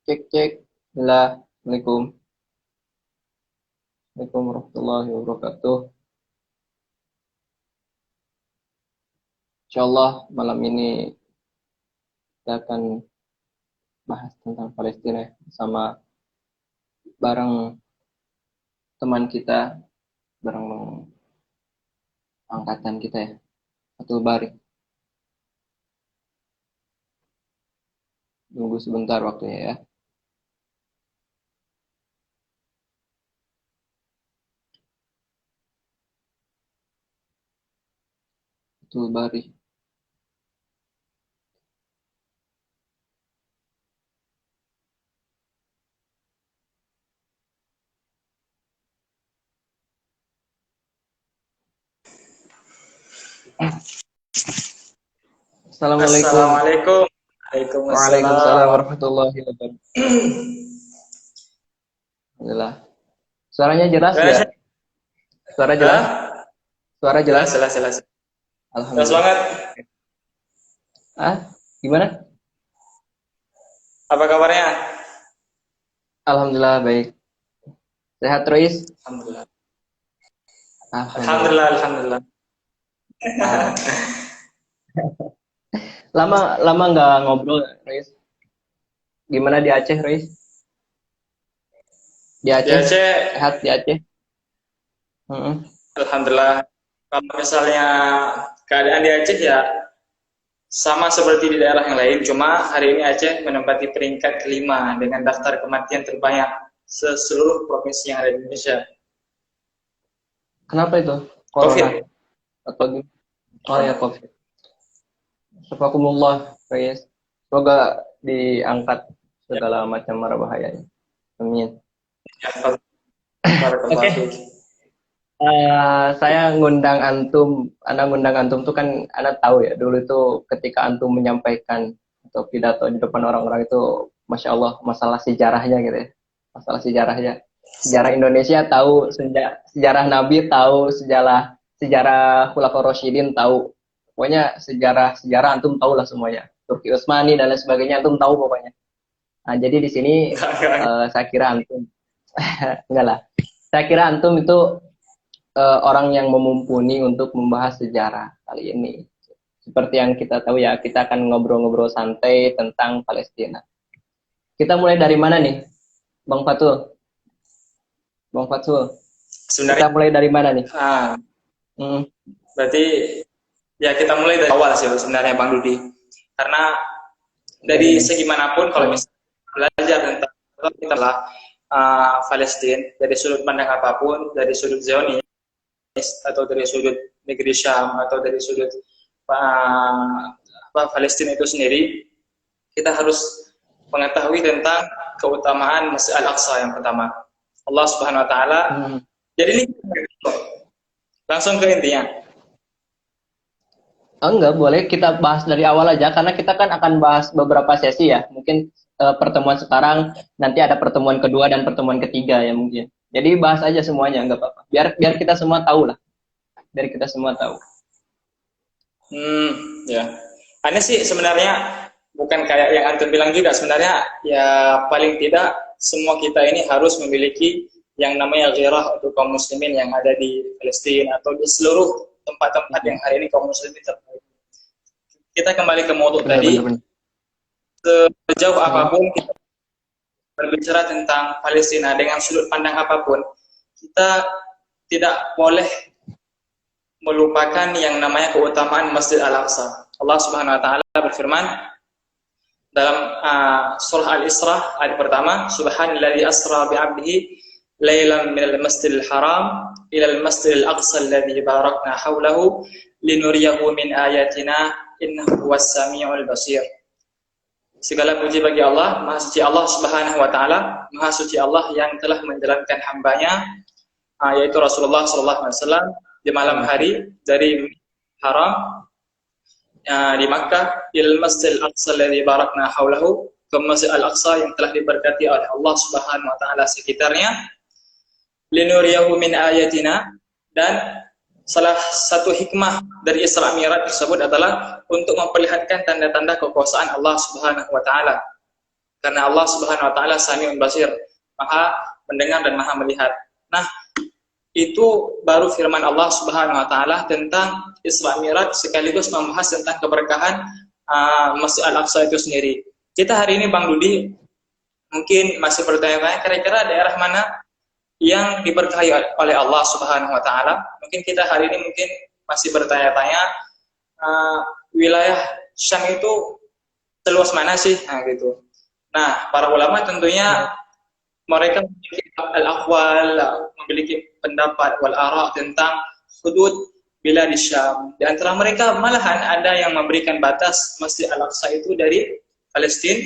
Cek cek. Assalamualaikum. Waalaikumsalam warahmatullahi wabarakatuh. Insyaallah malam ini kita akan bahas tentang Palestina sama bareng teman kita, bareng angkatan kita ya, Fathul Bari. Tunggu sebentar waktunya ya. Fathul Bari. Assalamualaikum. Assalamualaikum. Waalaikumsalam warahmatullahi wabarakatuh. Alhamdulillah. Suaranya jelas ya? Suara jelas? Suara jelas? Jelas. Alhamdulillah. Jelas banget. Gimana? Apa kabarnya? Alhamdulillah baik. Sehat terus? Alhamdulillah. Alhamdulillah. Lama nggak ngobrol, Riz. Gimana di Aceh, Riz? Di Aceh? Sehat di Aceh? Alhamdulillah. Kalau misalnya keadaan di Aceh ya sama seperti di daerah yang lain, cuma hari ini Aceh menempati peringkat kelima dengan daftar kematian terbanyak seluruh provinsi yang ada di Indonesia. Kenapa itu? Corona. Atau oh ya, COVID. Astaghfirullah, Riz. Semoga diangkat segala macam mara bahayanya. Amin. Oke. Saya ngundang antum tuh kan Anda tahu ya, dulu itu ketika antum menyampaikan atau pidato di depan orang-orang itu, Masya Allah, masalah sejarahnya gitu ya. Masalah sejarahnya. Sejarah Indonesia tahu, sejarah Nabi tahu, sejarah Khulafaur Rasyidin tahu. Pokoknya sejarah antum tahu lah semuanya. Turki Utsmani dan lain sebagainya antum tahu pokoknya. Nah, jadi di sini saya kira antum enggak lah. Saya kira antum itu orang yang memumpuni untuk membahas sejarah kali ini. Seperti yang kita tahu ya, kita akan ngobrol-ngobrol santai tentang Palestina. Kita mulai dari mana nih, Bang Fatul? Sebenarnya, kita mulai dari mana nih? Berarti ya kita mulai dari awal sih sebenarnya Bang Dudi. Karena dari segi manapun kalau misalnya belajar tentang kita lah Palestina dari sudut pandang apapun, dari sudut Zionis atau dari sudut negeri Syam atau dari sudut Palestina itu sendiri, kita harus mengetahui tentang keutamaan Masjid Al-Aqsa yang pertama. Allah Subhanahu wa taala. Jadi ini langsung ke intinya. Enggak, boleh kita bahas dari awal aja karena kita kan akan bahas beberapa sesi ya. Mungkin pertemuan sekarang, nanti ada pertemuan kedua dan pertemuan ketiga ya mungkin. Jadi bahas aja semuanya, enggak apa-apa. Biar kita semua tahu lah. Biar kita semua tahu. Ya. Aneh sih sebenarnya bukan kayak yang antum bilang juga, sebenarnya ya paling tidak semua kita ini harus memiliki yang namanya ghirah untuk kaum muslimin yang ada di Palestina atau di seluruh tempat-tempat yang hari ini kaum muslimin terbaik. Kita kembali ke modul tadi. Sejauh apapun kita berbicara tentang Palestina dengan sudut pandang apapun, kita tidak boleh melupakan yang namanya keutamaan Masjid Al-Aqsa. Allah Subhanahu wa taala berfirman dalam surah Al-Isra ayat pertama, Subhanalladzi asra bi'abdihi lailan minal masjidil haram ilal masjidil aqsa alladzi barakna haulahu linuriyahu min ayatina innahu huwas samiul basir. Segala puji bagi Allah, Maha Suci Allah Subhanahu wa taala, Maha Suci Allah yang telah menjalankan hambanya yaitu Rasulullah sallallahu alaihi wasallam di malam hari dari haram di Makkah ilal masjidil aqsa alladzi barakna haulahu ke Masjid Al-Aqsa yang telah diberkati oleh Allah Subhanahu wa taala sekitarnya, linuriyahu min ayatina, dan salah satu hikmah dari Isra Mi'raj tersebut adalah untuk memperlihatkan tanda-tanda kekuasaan Allah Subhanahu wa taala. Karena Allah Subhanahu wa taala Sami'un Basir, Maha mendengar dan Maha melihat. Nah, itu baru firman Allah Subhanahu wa taala tentang Isra Mi'raj sekaligus membahas tentang keberkahan Masjid Al-Aqsa itu sendiri. Kita hari ini Bang Dudi mungkin masih bertanya-tanya kira-kira daerah mana yang diberkahi oleh Allah Subhanahu wa taala. Mungkin kita hari ini mungkin masih bertanya-tanya wilayah Syam itu seluas mana sih? Nah, gitu. Nah, para ulama tentunya mereka memiliki al-aqwal, memiliki pendapat wal ara tentang hudud bilad Syam. Di antara mereka malahan ada yang memberikan batas Masjid Al-Aqsa itu dari Palestina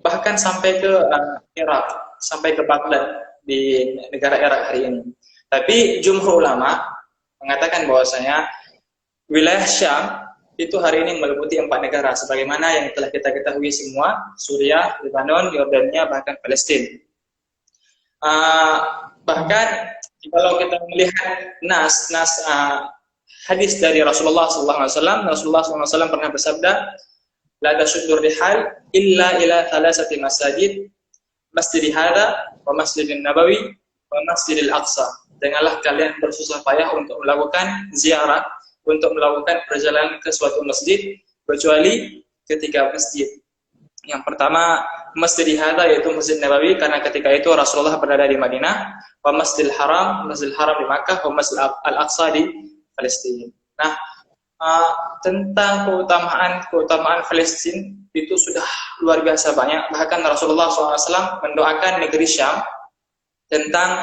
bahkan sampai ke Irak, sampai ke Baghdad di negara Irak hari ini. Tapi jumhur ulama mengatakan bahwasanya wilayah Syam itu hari ini meliputi 4 negara sebagaimana yang telah kita ketahui semua, Suriah, Lebanon, Yordania, bahkan Palestina. Bahkan kalau kita melihat hadis dari Rasulullah SAW, Rasulullah SAW pernah bersabda, la tasuddur rihal illa ila thalathati masajid, masjid hadza wa masjidin nabawi wa masjidil aqsa. Janganlah kalian bersusah payah untuk melakukan ziarah, untuk melakukan perjalanan ke suatu masjid kecuali ketiga masjid. Yang pertama Masjid hadza yaitu Masjid Nabawi karena ketika itu Rasulullah berada di Madinah, wa Masjidil Haram, Masjidil Haram di Makkah, wa Masjid Al-Aqsa di Palestina. Nah, tentang keutamaan Palestina itu sudah luar biasa banyak. Bahkan Rasulullah SAW mendoakan negeri Syam tentang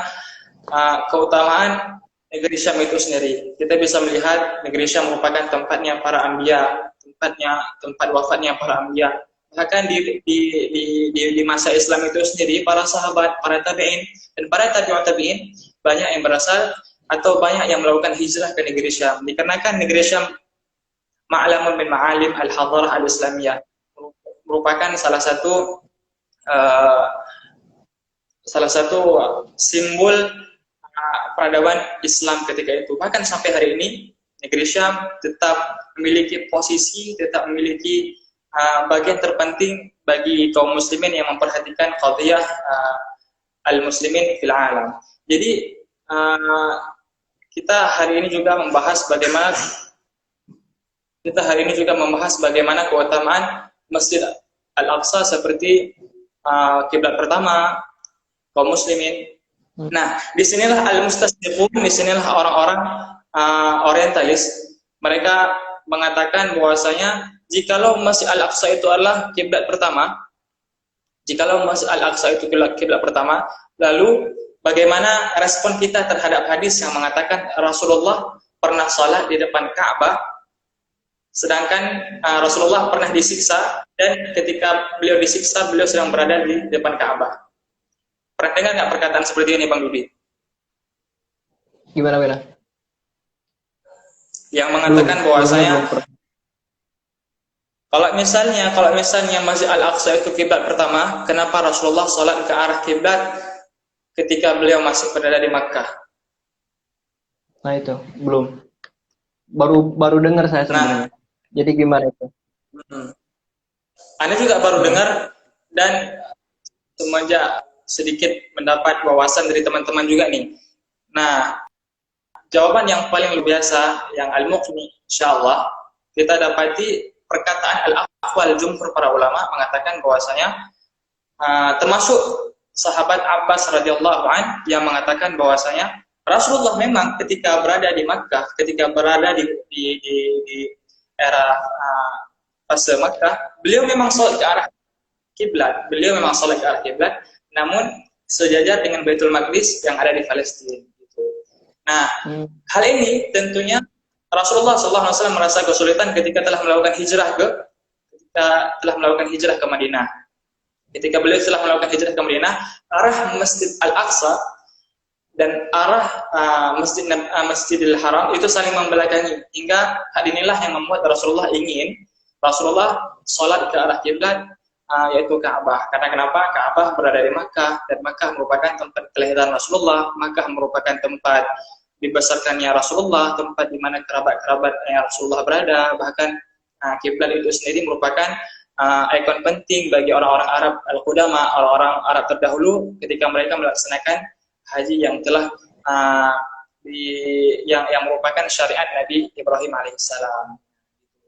keutamaan negeri Syam itu sendiri. Kita bisa melihat negeri Syam merupakan tempatnya para anbiya, tempat wafatnya para anbiya. Bahkan di masa Islam itu sendiri, para sahabat, para tabi'in dan para tabi'ut tabi'in banyak yang berasal atau banyak yang melakukan hijrah ke negeri Syam. Dikarenakan negeri Syam ma'lamun min ma'alim al-hadarah al-islamiyah, merupakan salah satu simbol peradaban Islam ketika itu. Bahkan sampai hari ini negeri Syam tetap memiliki posisi, tetap memiliki bagian terpenting bagi kaum muslimin yang memperhatikan qadhiyah al-muslimin fil alam. Jadi kita hari ini juga membahas bagaimana keutamaan Masjid Al-Aqsa seperti kiblat pertama kaum muslimin. Nah, disinilah al-mustasyrikun, disinilah orang-orang orientalis. Mereka mengatakan bahwasanya jikalau Masjid Al-Aqsa itu adalah kiblat pertama, lalu bagaimana respon kita terhadap hadis yang mengatakan Rasulullah pernah salat di depan Ka'bah, sedangkan Rasulullah pernah disiksa dan ketika beliau disiksa beliau sedang berada di depan Ka'bah. Pernah dengar nggak perkataan seperti ini, Bang Dudi? Gimana? Yang mengatakan bahwasanya kalau misalnya Masjid Al-Aqsa itu kiblat pertama, kenapa Rasulullah sholat ke arah kiblat ketika beliau masih berada di Makkah? Nah itu belum, baru dengar saya sebenarnya. Jadi gimana itu? Anda juga baru dengar dan semenjak sedikit mendapat wawasan dari teman-teman juga nih. Nah, jawaban yang paling luar biasa, yang al-muqni, insyaallah, kita dapati perkataan al-aqwal jumhur para ulama mengatakan bahwasanya termasuk sahabat Abbas radhiyallahu an yang mengatakan bahwasanya Rasulullah memang ketika berada di Makkah, ketika berada di era fase Makkah, beliau memang sholat ke arah kiblat, namun sejajar dengan Baitul Maqdis yang ada di Palestina. Gitu. Nah, hal ini tentunya Rasulullah SAW merasa kesulitan ketika telah melakukan hijrah ke Madinah. Ketika beliau telah melakukan hijrah ke Madinah, arah Masjid Al-Aqsa dan arah Masjidil Haram itu saling membelakangi, hingga hal inilah yang membuat Rasulullah sholat ke arah kiblat, yaitu Ka'bah. Karena kenapa? Ka'bah berada di Makkah dan Makkah merupakan tempat kelahiran Rasulullah, Makkah merupakan tempat dibesarkannya Rasulullah, tempat di mana kerabat-kerabatnya Rasulullah berada. Bahkan kiblat itu sendiri merupakan ikon penting bagi orang-orang Arab al-Qudama, orang-orang Arab terdahulu ketika mereka melaksanakan haji yang telah yang merupakan syariat Nabi Ibrahim alaihissalam.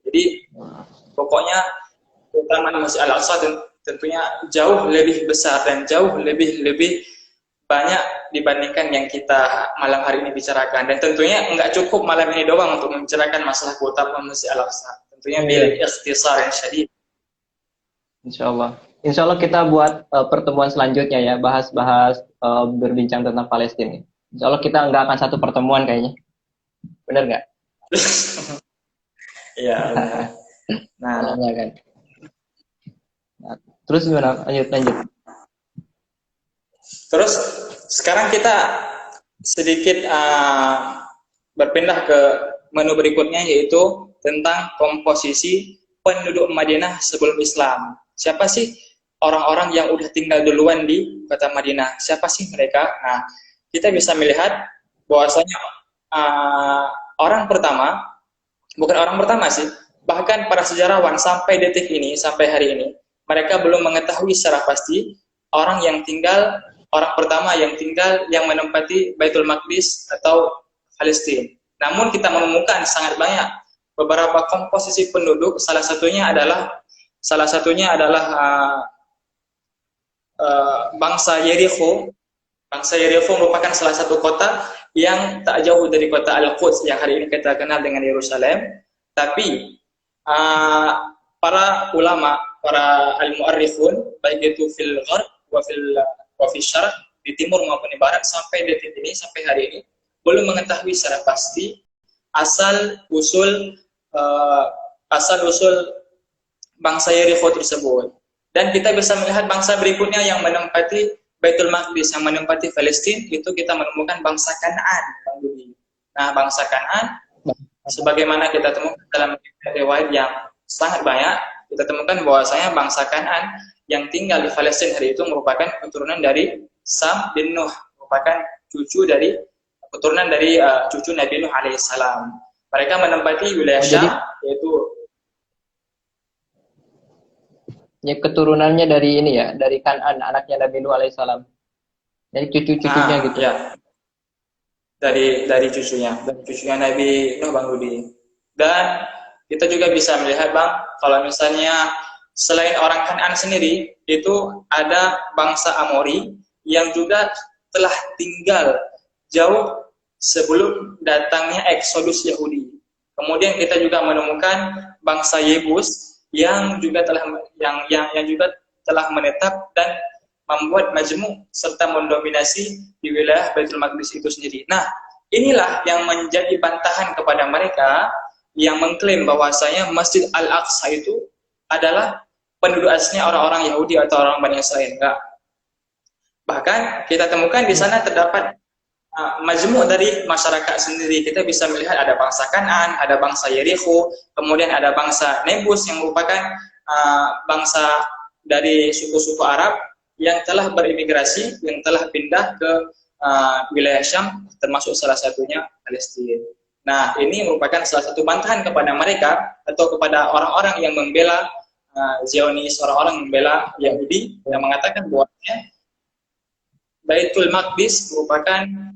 Jadi pokoknya keutamaan Masjid Al-Aqsa tentunya jauh lebih besar dan jauh lebih banyak dibandingkan yang kita malam hari ini bicarakan. Dan tentunya nggak cukup malam ini doang untuk membicarakan masalah keutamaan Masjid Al-Aqsa. Tentunya bil ikhtisar yang syadid. Insyaallah. Insyaallah kita buat pertemuan selanjutnya ya, bahas-bahas berbincang tentang Palestina. Insyaallah kita nggak akan satu pertemuan kayaknya. Bener nggak? Iya. Nah, kan. Nah, terus gimana? Lanjut. Terus sekarang kita sedikit berpindah ke menu berikutnya, yaitu tentang komposisi penduduk Madinah sebelum Islam. Siapa sih orang-orang yang udah tinggal duluan di kota Madinah? Siapa sih mereka? Nah, kita bisa melihat bahwasanya bukan orang pertama sih, bahkan para sejarawan sampai detik ini, sampai hari ini, mereka belum mengetahui secara pasti orang pertama yang menempati Baitul Maqdis atau Palestina. Namun kita menemukan sangat banyak beberapa komposisi penduduk. Salah satunya adalah bangsa Yericho. Bangsa Yericho merupakan salah satu kota yang tak jauh dari kota Al-Quds yang hari ini kita kenal dengan Yerusalem. Tapi para ulama, para al-mu'arrikhun, baik itu fil gharb wa fil syarq, di timur maupun di barat, sampai detik ini, sampai hari ini belum mengetahui secara pasti asal usul bangsa Yericho tersebut. Dan kita bisa melihat bangsa berikutnya yang menempati Baitul Maqdis, yang menempati Palestina, itu kita menemukan bangsa Kanaan. Nah, bangsa Kanaan, sebagaimana kita temukan dalam riwayat yang sangat banyak, kita temukan bahwasanya bangsa Kanaan yang tinggal di Palestina hari itu merupakan keturunan dari Sam bin Nuh, merupakan keturunan dari cucu Nabi Nuh alaihissalam. Mereka menempati wilayah Syam, yaitu ya keturunannya dari ini ya, dari Kan'an, anaknya Nabi Nuh alaihissalam. Dari cucu-cucunya gitu. Ya. Dari cucunya Nabi Nuh, Bang Rudi. Dan kita juga bisa melihat, Bang, kalau misalnya selain orang Kan'an sendiri, itu ada bangsa Amori yang juga telah tinggal jauh sebelum datangnya Eksodus Yahudi. Kemudian kita juga menemukan bangsa Yebus yang juga telah menetap dan membuat majmu' serta mendominasi di wilayah Baitul Maqdis itu sendiri. Nah, inilah yang menjadi bantahan kepada mereka yang mengklaim bahwasanya Masjid Al-Aqsa itu adalah penduduk aslinya orang-orang Yahudi atau orang Bani Israel. Enggak. Bahkan kita temukan di sana terdapat majmu' dari masyarakat sendiri. Kita bisa melihat ada bangsa Kan'an, ada bangsa Yericho, kemudian ada bangsa Nebus yang merupakan bangsa dari suku-suku Arab yang telah berimigrasi, yang telah pindah ke wilayah Syam, termasuk salah satunya Palestina. Nah, ini merupakan salah satu bantahan kepada mereka atau kepada orang-orang yang membela Zionis, orang-orang yang membela Yahudi, yang mengatakan bahwasanya Baitul Maqdis merupakan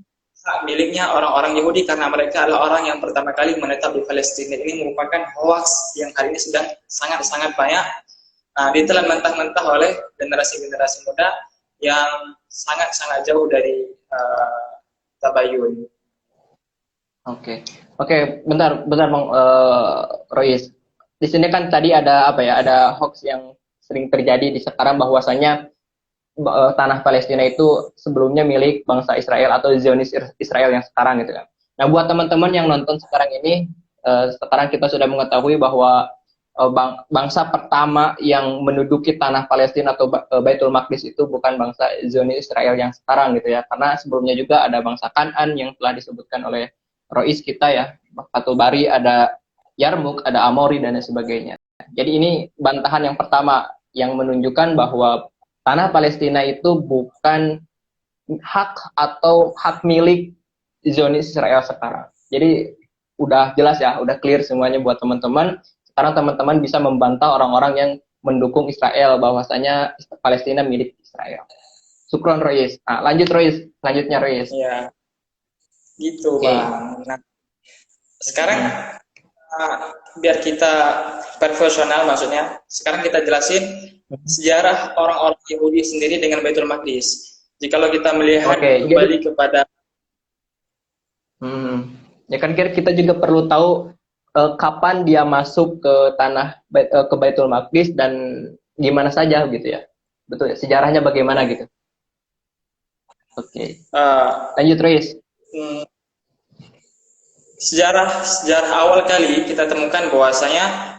hak miliknya orang-orang Yahudi karena mereka adalah orang yang pertama kali menetap di Palestina. Ini merupakan hoax yang hari ini sedang sangat-sangat banyak ditelan mentah-mentah oleh generasi-generasi muda yang sangat-sangat jauh dari tabayun. Oke, bentar Bang Royis. Di sini kan tadi ada ada hoax yang sering terjadi di sekarang bahwasanya tanah Palestina itu sebelumnya milik bangsa Israel atau Zionis Israel yang sekarang gitu kan. Nah, buat teman-teman yang nonton sekarang ini, sekarang kita sudah mengetahui bahwa bangsa pertama yang menduduki tanah Palestina atau Baitul Maqdis itu bukan bangsa Zionis Israel yang sekarang gitu ya. Karena sebelumnya juga ada bangsa Kan'an yang telah disebutkan oleh Rois kita ya, Fathul Bari, ada Yarmuk, ada Amori dan sebagainya. Jadi ini bantahan yang pertama yang menunjukkan bahwa tanah Palestina itu bukan hak atau hak milik Zionis Israel sekarang. Jadi udah jelas ya, udah clear semuanya buat teman-teman. Sekarang teman-teman bisa membantah orang-orang yang mendukung Israel, bahwasanya Palestina milik Israel. Syukron Royes. Lanjut Royes, selanjutnya Royes. Ya, gitu Oke. Bang. Nah, sekarang biar kita profesional, maksudnya sekarang kita jelasin sejarah orang-orang Yahudi sendiri dengan Baitul Maqdis. Jikalau kita melihat kembali kepada ya kan kita juga perlu tahu kapan dia masuk ke tanah ke Baitul Maqdis dan gimana saja gitu ya. Betul ya, sejarahnya bagaimana gitu. Oke. Lanjut Royes. Sejarah awal kali kita temukan bahwasanya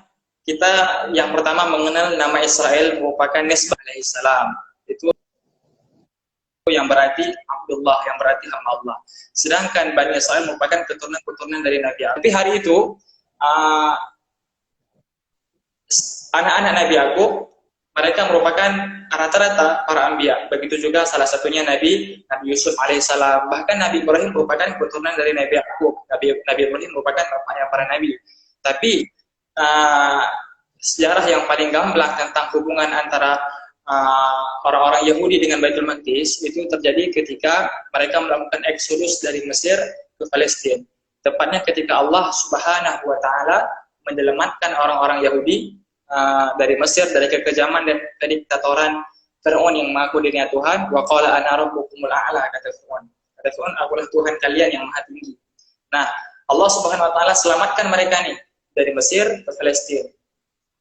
kita yang pertama mengenal nama Israel merupakan nisbah alaihissalam. Itu yang berarti Abdullah, yang berarti hamba Allah. Sedangkan Bani Israel merupakan keturunan-keturunan dari Nabi Yakub. Tapi hari itu anak-anak Nabi Yakub mereka merupakan rata-rata para anbiya. Begitu juga salah satunya Nabi Yusuf alaihissalam. Bahkan Nabi Ibrahim merupakan keturunan dari Nabi Yakub. Nabi Ibrahim merupakan bapaknya para nabi. Tapi sejarah yang paling gamblang tentang hubungan antara orang-orang Yahudi dengan Baitul Maqdis itu terjadi ketika mereka melakukan eksodus dari Mesir ke Palestina. Tepatnya ketika Allah Subhanahu wa taala menyelamatkan orang-orang Yahudi dari Mesir, dari kekejaman dan dari diktatoran Firaun yang mengaku dirinya Tuhan. Wa qala ana rabbukumul a'la, kata Firaun. Kata Firaun, akulah Tuhan kalian yang maha tinggi. Nah, Allah Subhanahu wa taala selamatkan mereka nih dari Mesir ke Palestina.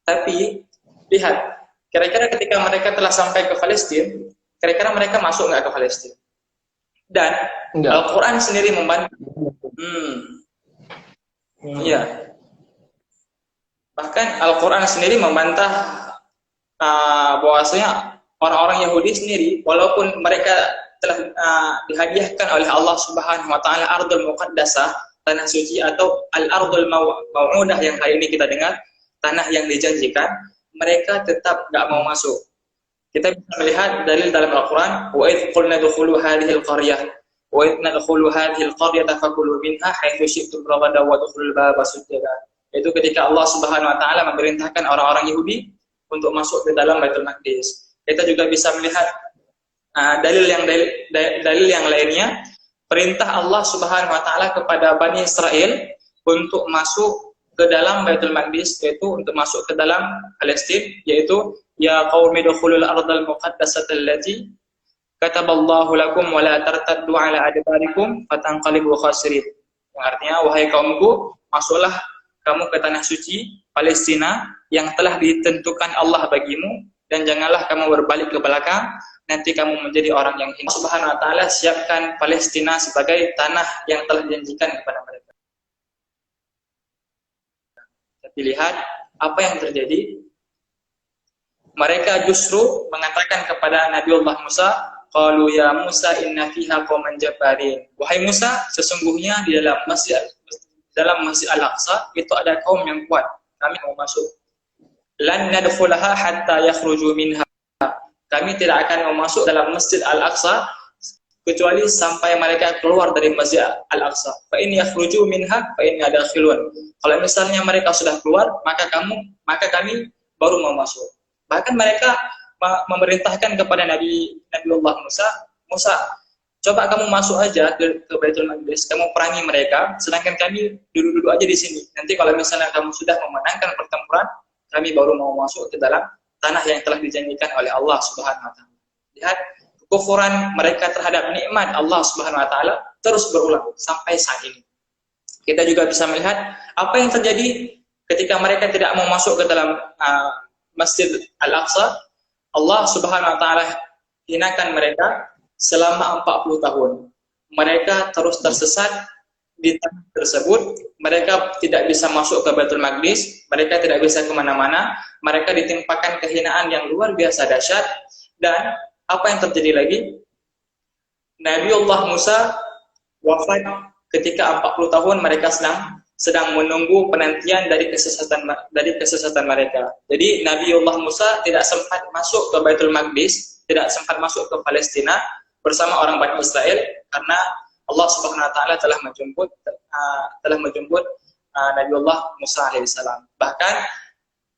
Tapi lihat, kira-kira ketika mereka telah sampai ke Palestina, kira-kira mereka masuk nggak ke Palestina? Dan Al-Quran sendiri membantu. Iya. Bahkan Al-Quran sendiri membantah bahwasanya orang-orang Yahudi sendiri, walaupun mereka telah dihadiahkan oleh Allah Subhanahu wa taala ardul muqaddasah, tanah suci, atau al-ardul mau'udah yang hari ini kita dengar, tanah yang dijanjikan, mereka tetap nggak mau masuk. Kita bisa melihat dalil dalam Al-Quran, wa idh qulna dukhulu hadhihi al-qaryah wa idh nadkhulu hadhihi al-qaryata fakulu minha haitsu syi'tum raghadan wa dukhulul baba sujada. Itu ketika Allah Subhanahu wa taala memerintahkan orang-orang Yahudi untuk masuk ke dalam Baitul Maqdis. Kita juga bisa melihat dalil yang lainnya, perintah Allah Subhanahu wa taala kepada Bani Israel untuk masuk ke dalam Baitul Maqdis, yaitu untuk masuk ke dalam Palestina, yaitu ya qaumi dukhulul ardal muqaddasata allati kataballahu lakum wa la tartaddu ala adbarikum fatanqalibu khasirin. Yang artinya, wahai kaumku, masuklah kamu ke tanah suci Palestina yang telah ditentukan Allah bagimu, dan janganlah kamu berbalik ke belakang, nanti kamu menjadi orang yang hina. Subhanahu wa taala siapkan Palestina sebagai tanah yang telah dijanjikan kepada mereka. Tapi lihat apa yang terjadi. Mereka justru mengatakan kepada Nabiullah Musa, qalu ya Musa inna fiha qauman jabbarin. Wahai Musa, sesungguhnya di dalam Masjid Al-Aqsa itu ada kaum yang kuat, kami mau masuk. Lan nadkhulaha hatta yakhruju minha. Kami tidak akan mau masuk dalam Masjid Al-Aqsa kecuali sampai mereka keluar dari Masjid Al-Aqsa. Fa in yakhruju minha fa inna dakhilun. Kalau misalnya mereka sudah keluar, maka kami baru mau masuk. Bahkan mereka memerintahkan kepada Nabiullah Musa, coba kamu masuk aja ke Baitul Maqdis, kamu perangi mereka, sedangkan kami duduk-duduk aja di sini. Nanti kalau misalnya kamu sudah memenangkan pertempuran, kami baru mau masuk ke dalam tanah yang telah dijanjikan oleh Allah Subhanahu wa taala. Lihat, kekufuran mereka terhadap nikmat Allah Subhanahu wa taala terus berulang sampai saat ini. Kita juga bisa melihat apa yang terjadi ketika mereka tidak mau masuk ke dalam Masjid Al-Aqsa. Allah Subhanahu wa taala hinakan mereka selama 40 tahun. Mereka terus tersesat di tanah tersebut. Mereka tidak bisa masuk ke Baitul Maqdis, mereka tidak bisa kemana-mana, mereka ditimpakan kehinaan yang luar biasa dahsyat. Dan apa yang terjadi lagi? Nabiullah Musa wafat ketika 40 tahun mereka sedang menunggu penantian dari kesesatan mereka. Jadi Nabiullah Musa tidak sempat masuk ke Baitul Maqdis, tidak sempat masuk ke Palestina bersama orang Bani Israel, karena Allah Subhanahu wa taala telah menjemput Nabiullah Musa alaihissalam. Bahkan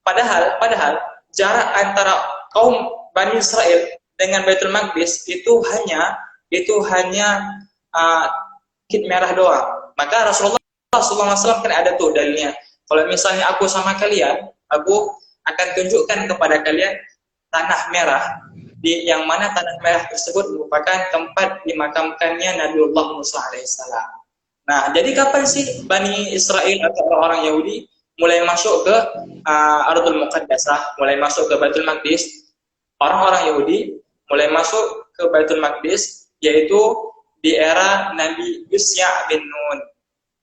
padahal jarak antara kaum Bani Israel dengan Baitul Maqdis itu hanya bukit merah doang. Maka Rasulullah SAW kan ada tuh dalilnya. Kalau misalnya aku sama kalian, aku akan tunjukkan kepada kalian tanah merah, yang mana tanah merah tersebut merupakan tempat dimakamkannya Nabiullah Musa alaihissalam. Nah, jadi kapan sih Bani Israel atau orang-orang Yahudi mulai masuk ke Ardul Muqaddasah, mulai masuk ke Baitul Maqdis? Orang-orang Yahudi mulai masuk ke Baitul Maqdis yaitu di era Nabi Yusya bin Nun.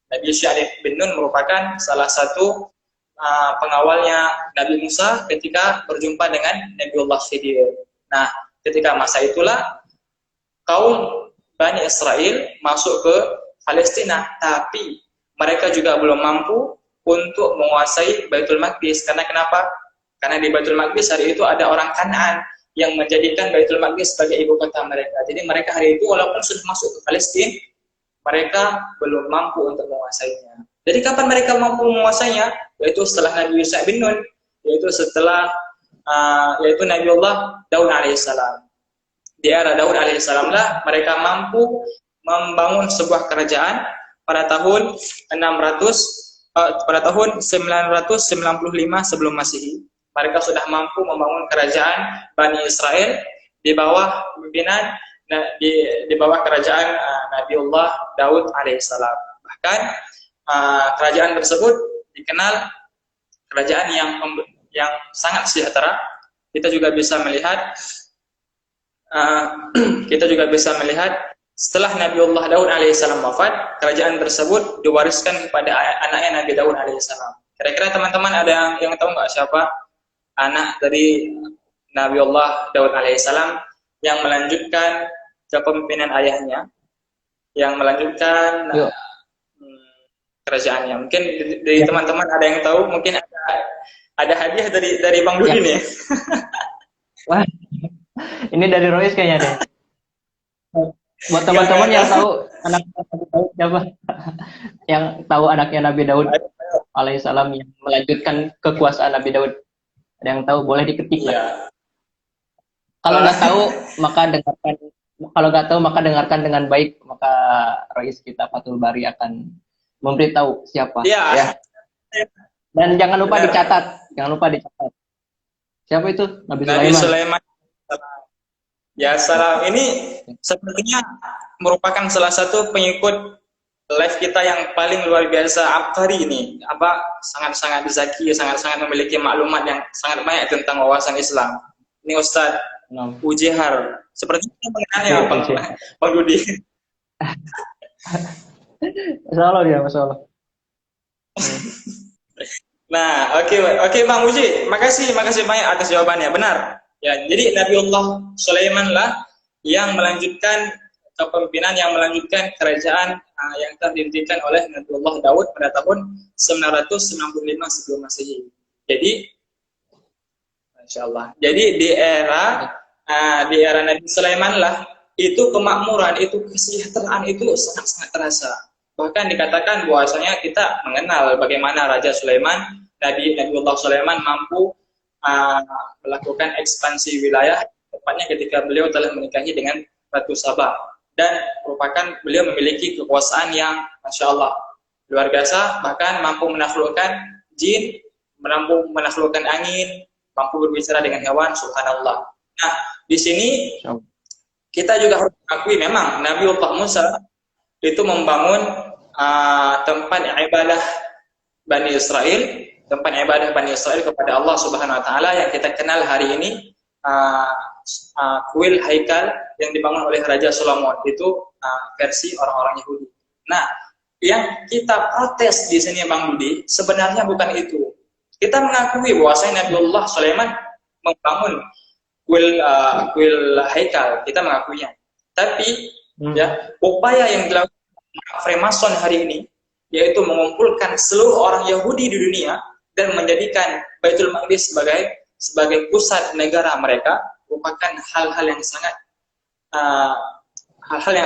Nabi Yusya bin Nun merupakan salah satu pengawalnya Nabi Musa ketika berjumpa dengan Nabiullah Khidir. Nah, ketika masa itulah kaum Bani Israel masuk ke Palestina, tapi mereka juga belum mampu untuk menguasai Baitul Maqdis. Karena kenapa? Karena di Baitul Maqdis hari itu ada orang Kanaan yang menjadikan Baitul Maqdis sebagai ibu kota mereka. Jadi mereka hari itu walaupun sudah masuk ke Palestina, mereka belum mampu untuk menguasainya. Jadi kapan mereka mampu menguasainya? Yaitu setelah Nabi Yusya bin Nun, yaitu setelah yaitu Nabiullah Daud alaihissalam. Di era Daud alaihissalam lah mereka mampu membangun sebuah kerajaan pada tahun 995 sebelum Masehi. Mereka sudah mampu membangun kerajaan Bani Israel di bawah pimpinan di bawah kerajaan Nabiullah Daud alaihissalam. Bahkan kerajaan tersebut dikenal kerajaan yang sangat sejahtera. Kita juga bisa melihat setelah Nabiullah Daud alaihissalam wafat, kerajaan tersebut diwariskan kepada anaknya Nabi Daud alaihissalam. Kira-kira teman-teman ada yang tahu nggak siapa anak dari Nabiullah Daud alaihissalam yang melanjutkan kepemimpinan ayahnya, yang melanjutkan kerajaannya? Mungkin dari teman-teman ada yang tahu, mungkin ada hadiah dari Bang Dudi nih. Wah, ini dari Rois kayaknya deh. Buat teman-teman yang tahu anak Nabi Daud siapa? Yang tahu anaknya Nabi Daud alaihissalam yang melanjutkan kekuasaan Nabi Daud. Ada yang tahu boleh diketik lah. Kalau nggak tahu maka dengarkan. Kalau nggak tahu maka dengarkan dengan baik. Maka Rois kita Fathul Bari akan memberitahu siapa. Ya. Dan jangan lupa dicatat. Siapa itu? Nabi Sulaiman. Ya, salam. Ini sepertinya merupakan salah satu pengikut live kita yang paling luar biasa abkari ini. Sangat-sangat zaki, sangat-sangat memiliki maklumat yang sangat banyak tentang wawasan Islam. Ini Ustaz Ujihar. Sepertinya mengenalnya Bang Dudi. Masalah. Nah, oke Bang Uji, makasih banyak atas jawabannya. Benar. Ya, jadi Nabiullah Sulaiman lah yang melanjutkan kepemimpinan, yang melanjutkan kerajaan yang terdirikan oleh Nabiullah Daud pada tahun 995 sebelum Masehi. Jadi, Masya Allah. Jadi di era Nabi Sulaiman lah itu kemakmuran, itu kesejahteraan itu sangat-sangat terasa. Bahkan dikatakan bahwasanya kita mengenal bagaimana Raja Sulaiman, Nabiullah Sulaiman mampu melakukan ekspansi wilayah, tepatnya ketika beliau telah menikahi dengan Ratu Sabah, dan merupakan beliau memiliki kekuasaan yang Masya Allah luar biasa, bahkan mampu menaklukkan jin, mampu menaklukkan angin, mampu berbicara dengan hewan, subhanallah. Nah, di sini kita juga harus mengakui memang Nabiullah Musa itu membangun tempat ibadah Bani Israel, kepada Allah Subhanahu Wa Taala yang kita kenal hari ini, kuil Haikal yang dibangun oleh Raja Solomon itu versi orang-orang Yahudi. Nah, yang kita protes di sini Bang Budi sebenarnya bukan itu. Kita mengakui bahwasanya Nabiullah Sulaiman membangun kuil Haikal, kita mengakuinya. Tapi ya, upaya yang dilakukan Freemason hari ini yaitu mengumpulkan seluruh orang Yahudi di dunia dan menjadikan Baitul Maqdis sebagai pusat negara mereka merupakan hal-hal yang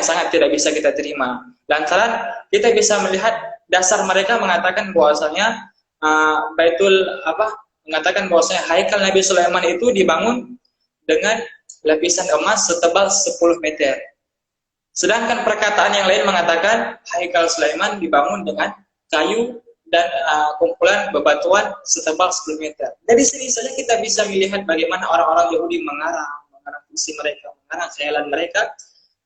sangat tidak bisa kita terima. Lantaran kita bisa melihat dasar mereka mengatakan bahwasanya mengatakan bahwasanya haikal Nabi Sulaiman itu dibangun dengan lapisan emas setebal 10 meter. Sedangkan perkataan yang lain mengatakan haikal Sulaiman dibangun dengan kayu dan kumpulan bebatuan setebal 10 meter. Dari sini saja kita bisa melihat bagaimana orang-orang Yahudi mengarang visi mereka, mengarang khayalan mereka.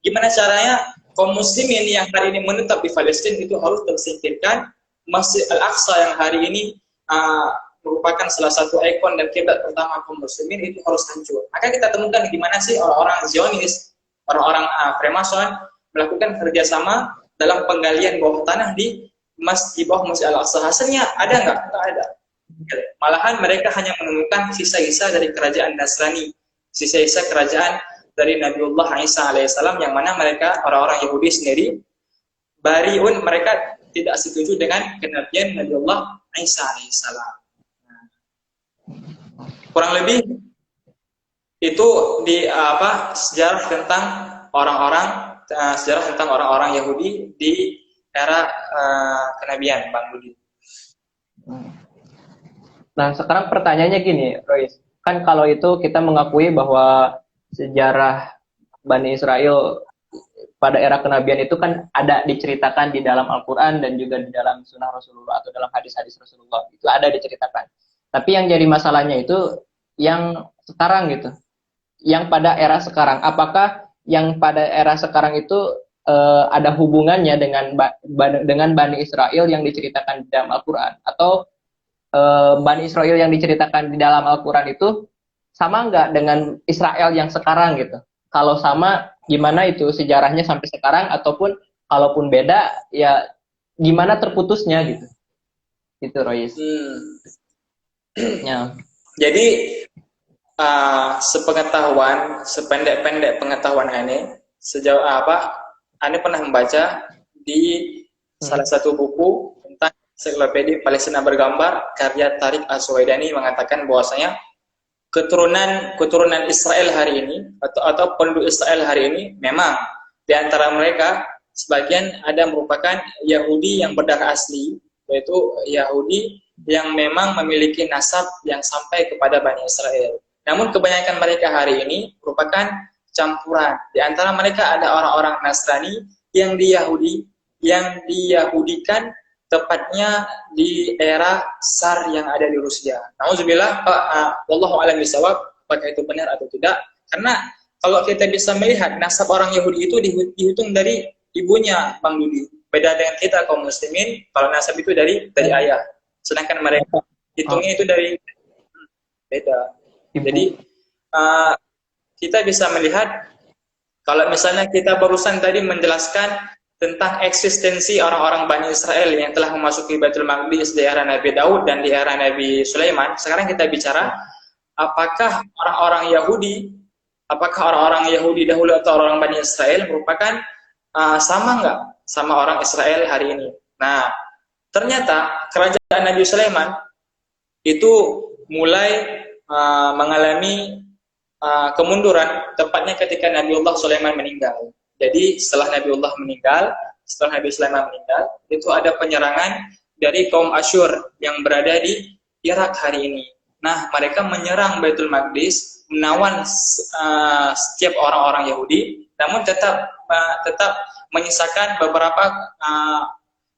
Gimana caranya kaum muslimin yang hari ini menetap di Palestina itu harus tersingkirkan. Masjid Al-Aqsa yang hari ini merupakan salah satu ikon dan kiblat pertama kaum muslimin itu harus hancur. Maka kita temukan gimana sih orang-orang Zionis, orang-orang Freemason melakukan kerjasama dalam penggalian bawah tanah di bawah Masjid Al-Aqsa. Hasilnya ada nggak? Nggak ada. Malahan mereka hanya menemukan sisa-sisa dari kerajaan Nasrani, sisa-sisa kerajaan dari Nabiullah Isa alaihissalam, yang mana mereka orang-orang Yahudi sendiri bariun, mereka tidak setuju dengan kenabian Nabiullah Isa alaihissalam. Kurang lebih itu di sejarah tentang orang-orang Yahudi di era kenabian, Bang Budi. Nah, sekarang pertanyaannya gini, Rois. Kan kalau itu kita mengakui bahwa sejarah Bani Israel pada era kenabian itu kan ada diceritakan di dalam Al-Quran dan juga di dalam sunnah Rasulullah atau dalam hadis-hadis Rasulullah. Itu ada diceritakan. Tapi yang jadi masalahnya itu yang sekarang gitu. Yang pada era sekarang. Apakah yang pada era sekarang itu ada hubungannya dengan Bani Israel yang diceritakan di dalam Al-Quran? Atau Bani Israel yang diceritakan di dalam Al-Quran itu sama nggak dengan Israel yang sekarang gitu? Kalau sama, gimana itu sejarahnya sampai sekarang? Ataupun kalaupun beda, ya gimana terputusnya gitu? Itu Rois. Ya. Jadi sependek-pendek pengetahuan Ane, sejauh Ane pernah membaca di salah satu buku tentang ensiklopedia Palestina bergambar karya Tariq Al-Suwaidani, mengatakan bahwasanya keturunan Israel hari ini atau penduduk Israel hari ini memang di antara mereka sebagian ada merupakan Yahudi yang berdarah asli, yaitu Yahudi yang memang memiliki nasab yang sampai kepada Bani Israel. Namun kebanyakan mereka hari ini merupakan campuran. Di antara mereka ada orang-orang Nasrani yang diyahudikan, tepatnya di era Tsar yang ada di Rusia. Nauzubillah, wallahu a'lam bishawab, apakah itu benar atau tidak? Karena kalau kita bisa melihat nasab orang Yahudi itu dihitung dari ibunya, Bang Dudi. Beda dengan kita kaum muslimin, kalau nasab itu dari ayah. Sedangkan mereka hitungnya itu dari beda. Jadi kita bisa melihat kalau misalnya kita barusan tadi menjelaskan tentang eksistensi orang-orang Bani Israel yang telah memasuki Baitul Maqdis di era Nabi Daud dan di era Nabi Sulaiman. Sekarang kita bicara apakah orang-orang Yahudi dahulu atau orang Bani Israel merupakan sama nggak sama orang Israel hari ini? Nah, ternyata kerajaan Nabi Sulaiman itu mulai mengalami kemunduran, tepatnya ketika Nabiullah Sulaiman meninggal. Jadi setelah Nabiullah meninggal, setelah Nabi Sulaiman meninggal, itu ada penyerangan dari kaum Asyur yang berada di Irak hari ini. Nah, mereka menyerang Baitul Maqdis, menawan setiap orang-orang Yahudi, namun tetap menyisakan beberapa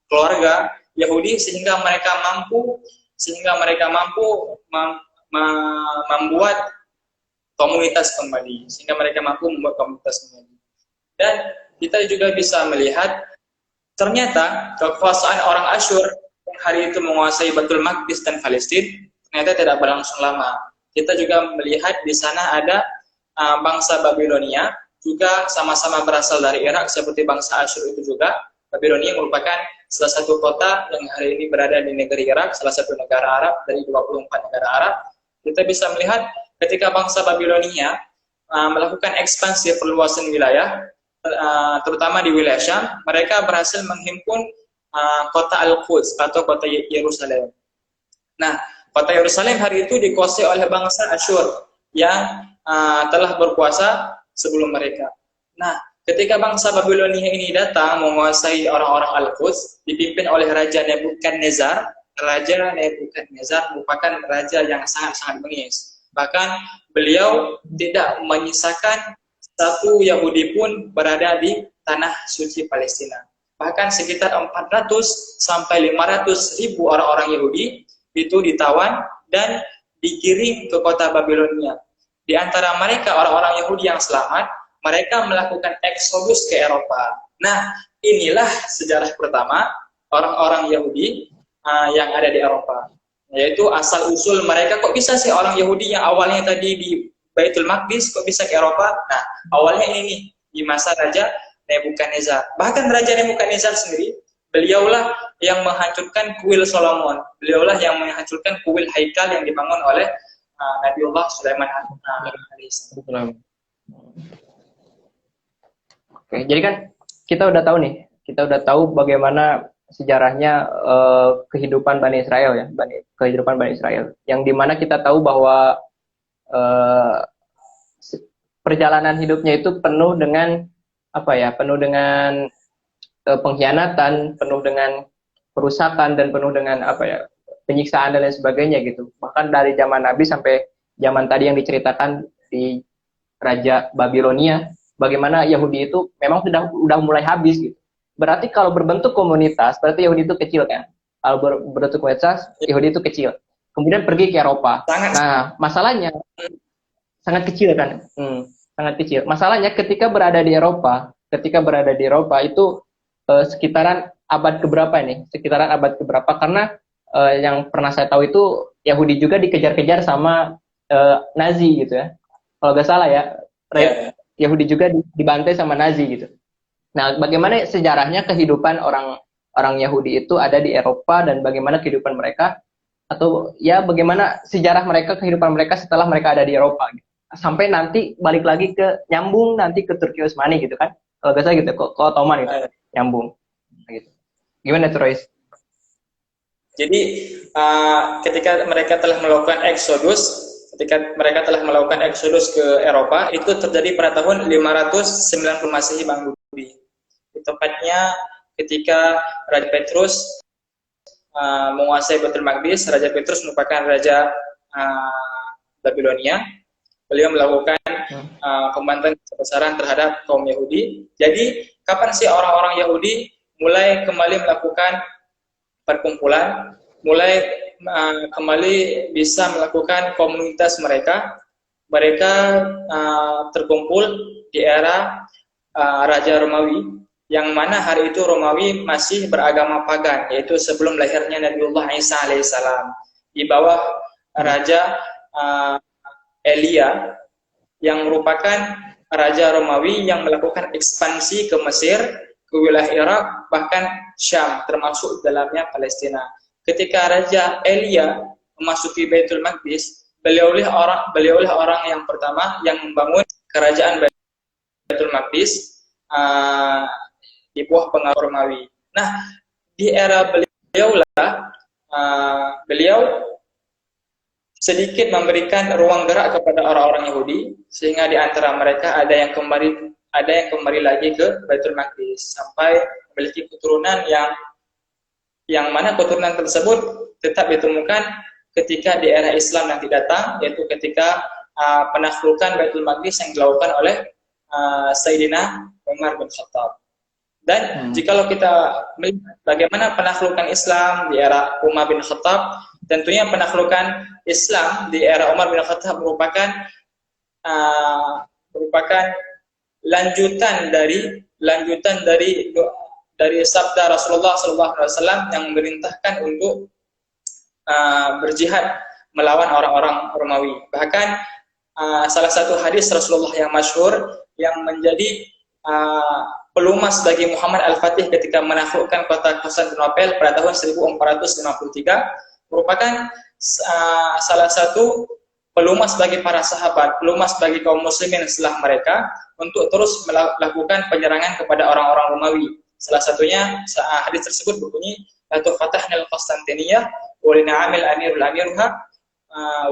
keluarga Yahudi sehingga mereka mampu membuat komunitas kembali, Dan kita juga bisa melihat ternyata kekuasaan orang Asyur yang hari itu menguasai Baitul Maqdis dan Palestina ternyata tidak berlangsung lama. Kita juga melihat di sana ada bangsa Babilonia juga sama-sama berasal dari Irak seperti bangsa Asyur itu juga. Babilonia merupakan salah satu kota yang hari ini berada di negeri Irak, salah satu negara Arab dari 24 negara Arab. Kita bisa melihat ketika bangsa Babilonia melakukan ekspansi perluasan wilayah, terutama di wilayah Syam, mereka berhasil menghimpun kota Al-Quds atau kota Yerusalem. Nah, kota Yerusalem hari itu dikuasai oleh bangsa Asyur yang telah berkuasa sebelum mereka. Nah, ketika bangsa Babilonia ini datang menguasai orang-orang Al-Quds, dipimpin oleh Raja Nebukadnezar, Raja Nebukadnezar merupakan raja yang sangat-sangat bengis. Bahkan beliau tidak menyisakan satu Yahudi pun berada di tanah suci Palestina. Bahkan sekitar 400 sampai 500 ribu orang-orang Yahudi itu ditawan dan digiring ke kota Babilonia. Di antara mereka orang-orang Yahudi yang selamat, mereka melakukan eksodus ke Eropa. Nah, inilah sejarah pertama orang-orang Yahudi yang ada di Eropa, yaitu asal-usul mereka. Kok bisa sih orang Yahudi yang awalnya tadi di Baitul Maqdis kok bisa ke Eropa? Nah, awalnya ini nih, di masa Raja Nebukadnezar. Bahkan Raja Nebukadnezar sendiri, beliaulah yang menghancurkan kuil Solomon, beliaulah yang menghancurkan kuil Haikal yang dibangun oleh Nabiullah Sulaiman alaihissalam. Oke, jadi kan kita udah tahu bagaimana sejarahnya kehidupan Bani Israel ya, kehidupan Bani Israel, yang dimana kita tahu bahwa perjalanan hidupnya itu penuh dengan pengkhianatan, penuh dengan perusakan dan penuh dengan penyiksaan dan lain sebagainya gitu. Bahkan dari zaman Nabi sampai zaman tadi yang diceritakan di Raja Babilonia, bagaimana Yahudi itu memang sudah mulai habis gitu. Berarti kalau berbentuk komunitas, berarti Yahudi itu kecil kan? Kalau berbentuk komunitas, Yahudi itu kecil. Kemudian pergi ke Eropa. Nah, masalahnya sangat kecil kan? Sangat kecil. Masalahnya ketika berada di Eropa itu sekitaran abad keberapa ini? Sekitaran abad keberapa? Karena yang pernah saya tahu itu Yahudi juga dikejar-kejar sama Nazi gitu ya. Kalau nggak salah ya, Yahudi juga dibantai sama Nazi gitu. Nah, bagaimana sejarahnya kehidupan orang Yahudi itu ada di Eropa dan bagaimana kehidupan mereka, atau ya bagaimana sejarah mereka, kehidupan mereka setelah mereka ada di Eropa gitu. Sampai nanti balik lagi nyambung nanti ke Turki Utsmani gitu kan. Kalau nggak salah gitu, ke Ottoman gitu, nyambung gitu. Gimana tuh, Royce? Jadi ketika mereka telah melakukan eksodus ke Eropa, itu terjadi pada tahun 590 Masehi, Bang Budi. Tepatnya ketika Raja Petrus menguasai Baitul Maqdis. Raja Petrus merupakan raja Babilonia. Beliau melakukan pembantian besar-besaran terhadap kaum Yahudi. Jadi, kapan sih orang-orang Yahudi mulai kembali melakukan perkumpulan, mulai kembali bisa melakukan komunitas mereka? Mereka terkumpul di era Raja Romawi, yang mana hari itu Romawi masih beragama pagan, yaitu sebelum lahirnya Nabiullah Isa alaihissalam, di bawah Raja Elia, yang merupakan Raja Romawi yang melakukan ekspansi ke Mesir, ke wilayah Irak, bahkan Syam, termasuk dalamnya Palestina. Ketika Raja Elia memasuki Baitul Maqdis, beliaulah orang yang pertama yang membangun kerajaan Baitul Maqdis di bawah pengaruh Romawi. Nah, di era beliau sedikit memberikan ruang gerak kepada orang-orang Yahudi, sehingga di antara mereka ada yang kembali lagi ke Baitul Maqdis sampai memiliki keturunan yang mana keturunan tersebut tetap ditemukan ketika di era Islam nanti datang, yaitu ketika penaklukan Baitul Maqdis yang dilakukan oleh Sayyidina Umar bin Khattab. Dan jikalau kita melihat bagaimana penaklukan Islam di era Umar bin Khattab, tentunya penaklukan Islam di era Umar bin Khattab merupakan lanjutan dari sabda Rasulullah SAW yang memerintahkan untuk berjihad melawan orang-orang Romawi. Bahkan salah satu hadis Rasulullah yang masyhur yang menjadi pelumas bagi Muhammad Al-Fatih ketika menaklukkan kota Konstantinopel pada tahun 1453 merupakan salah satu pelumas bagi para sahabat, pelumas bagi kaum muslimin setelah mereka untuk terus melakukan penyerangan kepada orang-orang Romawi. Salah satunya hadis tersebut berbunyi, "La tufatahna al-Konstantiniyah wa lina'amil amirul amiruha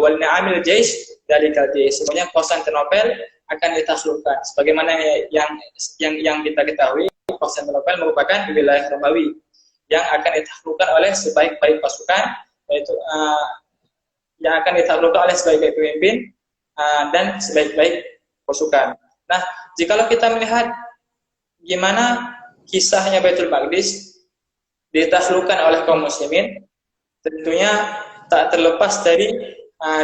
wa lina'amil jaysh dalikal jaysh." Sebenarnya Konstantinopel akan ditaklukkan. Sebagaimana yang kita ketahui, Konstantinopel merupakan wilayah Romawi. yang akan ditaklukkan oleh sebaik-baik pasukan, yaitu yang akan ditaklukkan oleh sebaik-baik pemimpin dan sebaik-baik pasukan. Nah, jikalau kita melihat gimana kisahnya Baitul Maqdis ditaklukkan oleh kaum muslimin, tentunya tak terlepas dari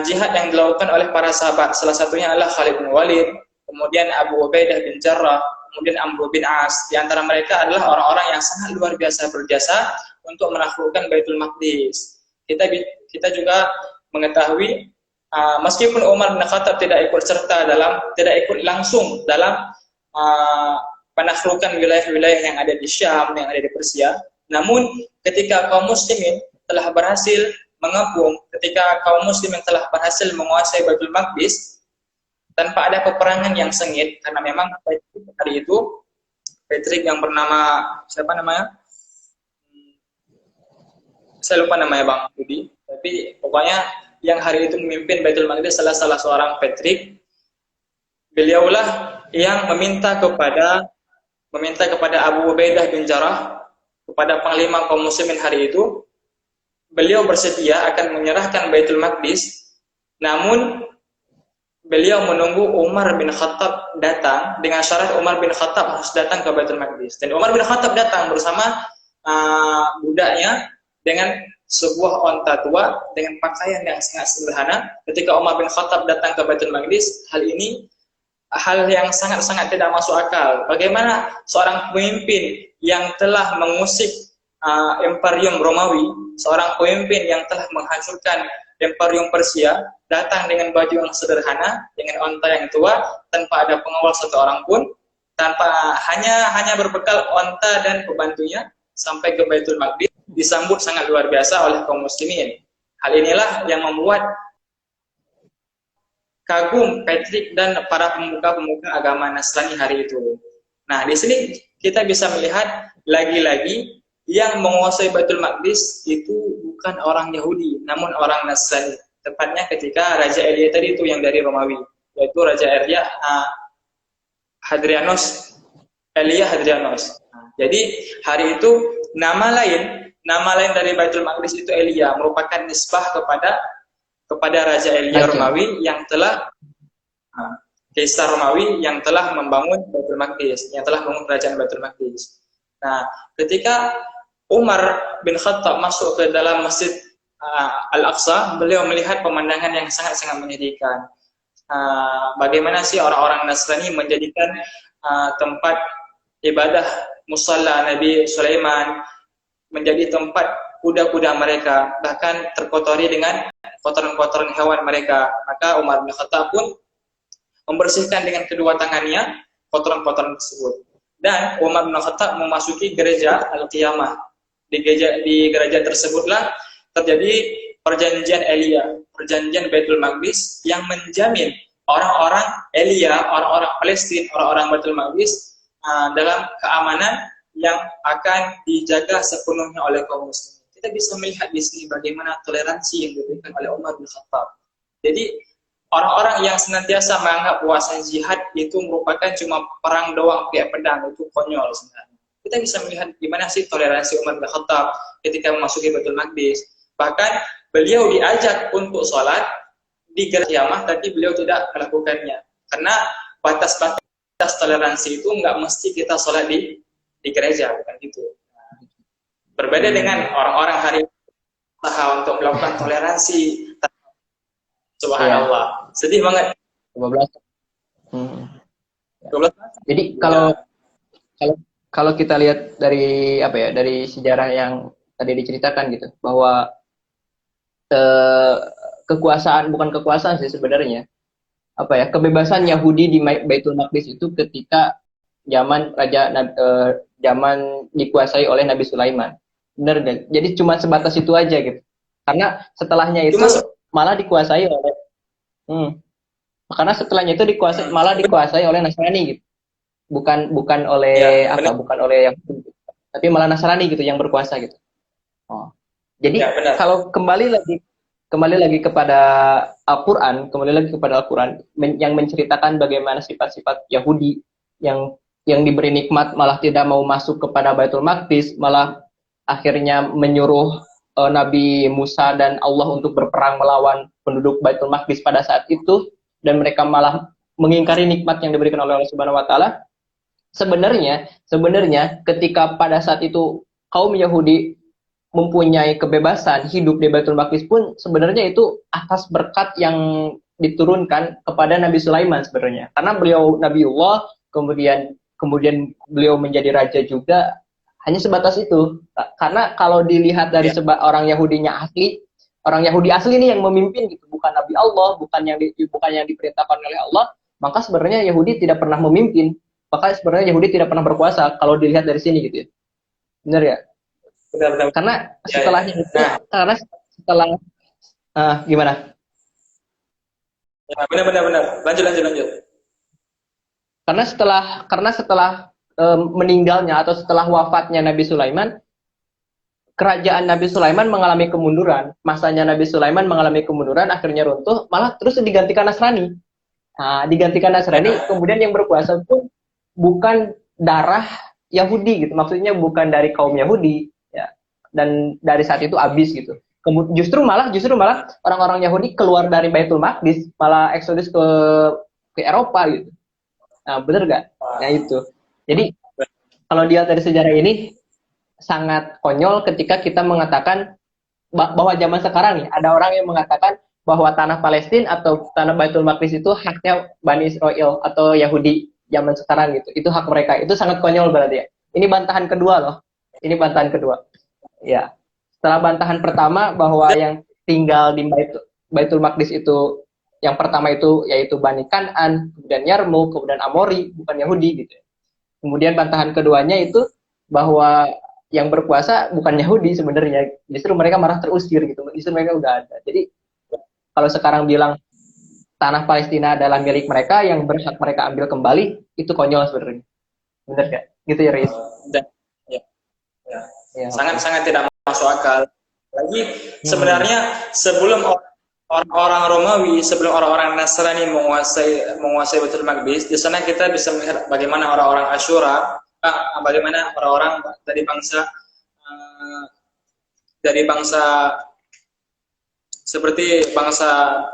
jihad yang dilakukan oleh para sahabat. Salah satunya adalah Khalid bin Walid, kemudian Abu Ubaidah bin Jarrah, kemudian Amr bin As. Di antara mereka adalah orang-orang yang sangat luar biasa berjasa untuk menaklukkan Baitul Maqdis. Kita juga mengetahui meskipun Umar bin Khattab tidak ikut langsung dalam penaklukan wilayah-wilayah yang ada di Syam, yang ada di Persia, namun ketika kaum muslimin telah berhasil mengepung, ketika kaum muslimin telah berhasil menguasai Baitul Maqdis tanpa ada peperangan yang sengit, karena memang hari itu Patrick yang bernama siapa namanya? Saya lupa namanya Bang Budi, tapi pokoknya yang hari itu memimpin Baitul Maqdis salah seorang Patrick. Beliaulah yang meminta kepada Abu Ubaidah bin Jarrah, kepada panglima kaum muslimin hari itu, beliau bersedia akan menyerahkan Baitul Maqdis, namun beliau menunggu Umar bin Khattab datang dengan syarat Umar bin Khattab harus datang ke Baitul Maqdis. Dan Umar bin Khattab datang bersama budaknya dengan sebuah onta tua dengan pakaian yang sangat sederhana. Ketika Umar bin Khattab datang ke Baitul Maqdis, hal yang sangat-sangat tidak masuk akal. Bagaimana seorang pemimpin yang telah mengusik Imperium Romawi, seorang pemimpin yang telah menghancurkan Imperium Persia, datang dengan baju yang sederhana, dengan onta yang tua, tanpa ada pengawal satu orang pun, hanya berbekal onta dan pembantunya, sampai ke Baitul Maqdis, disambut sangat luar biasa oleh kaum muslimin. Hal inilah yang membuat kagum Patrick dan para pemuka-pemuka agama Nasrani hari itu. Nah, di sini kita bisa melihat lagi-lagi yang menguasai Baitul Maqdis itu bukan orang Yahudi, namun orang Nasrani. Tepatnya ketika Raja Elia tadi itu yang dari Romawi, yaitu Raja Hadrianus. Nah, jadi hari itu nama lain dari Baitul Maqdis itu Elia, merupakan nisbah kepada Raja Elia Romawi yang telah Kaisar Romawi yang telah membangun Baitul Maqdis, yang telah membangun kerajaan Baitul Maqdis. Nah, ketika Umar bin Khattab masuk ke dalam Masjid Al-Aqsa, beliau melihat pemandangan yang sangat-sangat menyedihkan. Bagaimana sih orang-orang Nasrani menjadikan tempat ibadah musalla Nabi Sulaiman menjadi tempat kuda-kuda mereka, bahkan terkotori dengan kotoran-kotoran hewan mereka. Maka Umar bin Khattab pun membersihkan dengan kedua tangannya kotoran-kotoran tersebut. Dan Umar bin Khattab memasuki gereja Al-Qiyamah. Di gereja tersebutlah terjadi perjanjian Elia, perjanjian Baitul Maqdis yang menjamin orang-orang Elia, orang-orang Palestina, orang-orang Baitul Maqdis dalam keamanan yang akan dijaga sepenuhnya oleh kaum muslimin. Kita bisa melihat di sini bagaimana toleransi yang diberikan oleh Umar bin Khattab. Jadi orang-orang yang senantiasa menganggap puasa jihad itu merupakan cuma perang doang kayak pedang, itu konyol sebenarnya. Kita bisa melihat gimana sih toleransi Umar bin Khattab ketika memasuki Baitul Maqdis. Bahkan beliau diajak untuk sholat di gereja Qiyamah, tapi beliau tidak melakukannya. Karena batas toleransi itu nggak mesti kita sholat di gereja, bukan gitu. Berbeda dengan orang-orang hari ini untuk melakukan toleransi. Subhanallah. Sedih banget. 12. 12. Jadi kalau kita lihat dari dari sejarah yang tadi diceritakan gitu, bahwa bukan kekuasaan sih sebenarnya, kebebasan Yahudi di Baitul Maqdis itu ketika zaman zaman dikuasai oleh Nabi Sulaiman. Benar, jadi cuma sebatas itu aja gitu. Karena setelahnya itu malah dikuasai oleh karena setelahnya itu malah dikuasai oleh Nasrani gitu. Bukan oleh bukan oleh yang, tapi malah Nasrani gitu yang berkuasa gitu. Jadi kalau kembali lagi kepada Al-Qur'an, yang menceritakan bagaimana sifat-sifat Yahudi yang diberi nikmat malah tidak mau masuk kepada Baitul Maqdis, malah akhirnya menyuruh Nabi Musa dan Allah untuk berperang melawan penduduk Baitul Maqdis pada saat itu, dan mereka malah mengingkari nikmat yang diberikan oleh Allah Subhanahu wa taala. Sebenarnya ketika pada saat itu kaum Yahudi mempunyai kebebasan hidup di Baitul Maqdis pun, sebenarnya itu atas berkat yang diturunkan kepada Nabi Sulaiman sebenarnya. Karena beliau Nabiullah, kemudian beliau menjadi raja juga, hanya sebatas itu. Karena kalau dilihat dari orang orang Yahudi asli ini yang memimpin gitu, bukan Nabi Allah, bukan yang diperintahkan oleh Allah, maka sebenarnya Yahudi tidak pernah memimpin. Maka sebenarnya Yahudi tidak pernah berkuasa kalau dilihat dari sini gitu ya. Benar ya? Benar-benar. Karena setelahnya itu, karena setelah gimana? Ya, benar. Lanjut. Karena setelah meninggalnya atau setelah wafatnya Nabi Sulaiman, kerajaan Nabi Sulaiman mengalami kemunduran. Masanya Nabi Sulaiman mengalami kemunduran, akhirnya runtuh, malah terus digantikan Nasrani. Nah, digantikan Nasrani, kemudian yang berkuasa pun bukan darah Yahudi gitu. Maksudnya bukan dari kaum Yahudi, ya. Dan dari saat itu habis gitu. Justru malah orang-orang Yahudi keluar dari Baitul Maqdis, malah eksodus ke Eropa gitu. Nah, bener gak? Nah itu. Jadi kalau dilihat dari sejarah ini sangat konyol ketika kita mengatakan bahwa zaman sekarang nih ada orang yang mengatakan bahwa tanah Palestina atau tanah Baitul Maqdis itu haknya Bani Israel atau Yahudi zaman sekarang gitu. Itu hak mereka. Itu sangat konyol berarti ya. Ini bantahan kedua loh. Ini bantahan kedua. Ya. Setelah bantahan pertama bahwa yang tinggal di Baitul Maqdis itu yang pertama itu yaitu Bani Kan'an, kemudian Yarmuk, kemudian Amori, bukan Yahudi gitu. Kemudian bantahan keduanya itu bahwa yang berkuasa bukan Yahudi sebenarnya, justru mereka malah terusir gitu. Justru mereka udah ada. Jadi kalau sekarang bilang tanah Palestina adalah milik mereka yang berhak mereka ambil kembali, itu konyol sebenarnya. Benar gak? Gitu ya, Riz? Ya. Sangat-sangat tidak masuk akal. Lagi sebenarnya sebelum orang-orang Romawi, sebelum orang-orang Nasrani menguasai Baitul Maqdis, di sana kita bisa melihat bagaimana orang-orang Asyura, bagaimana orang-orang dari bangsa seperti bangsa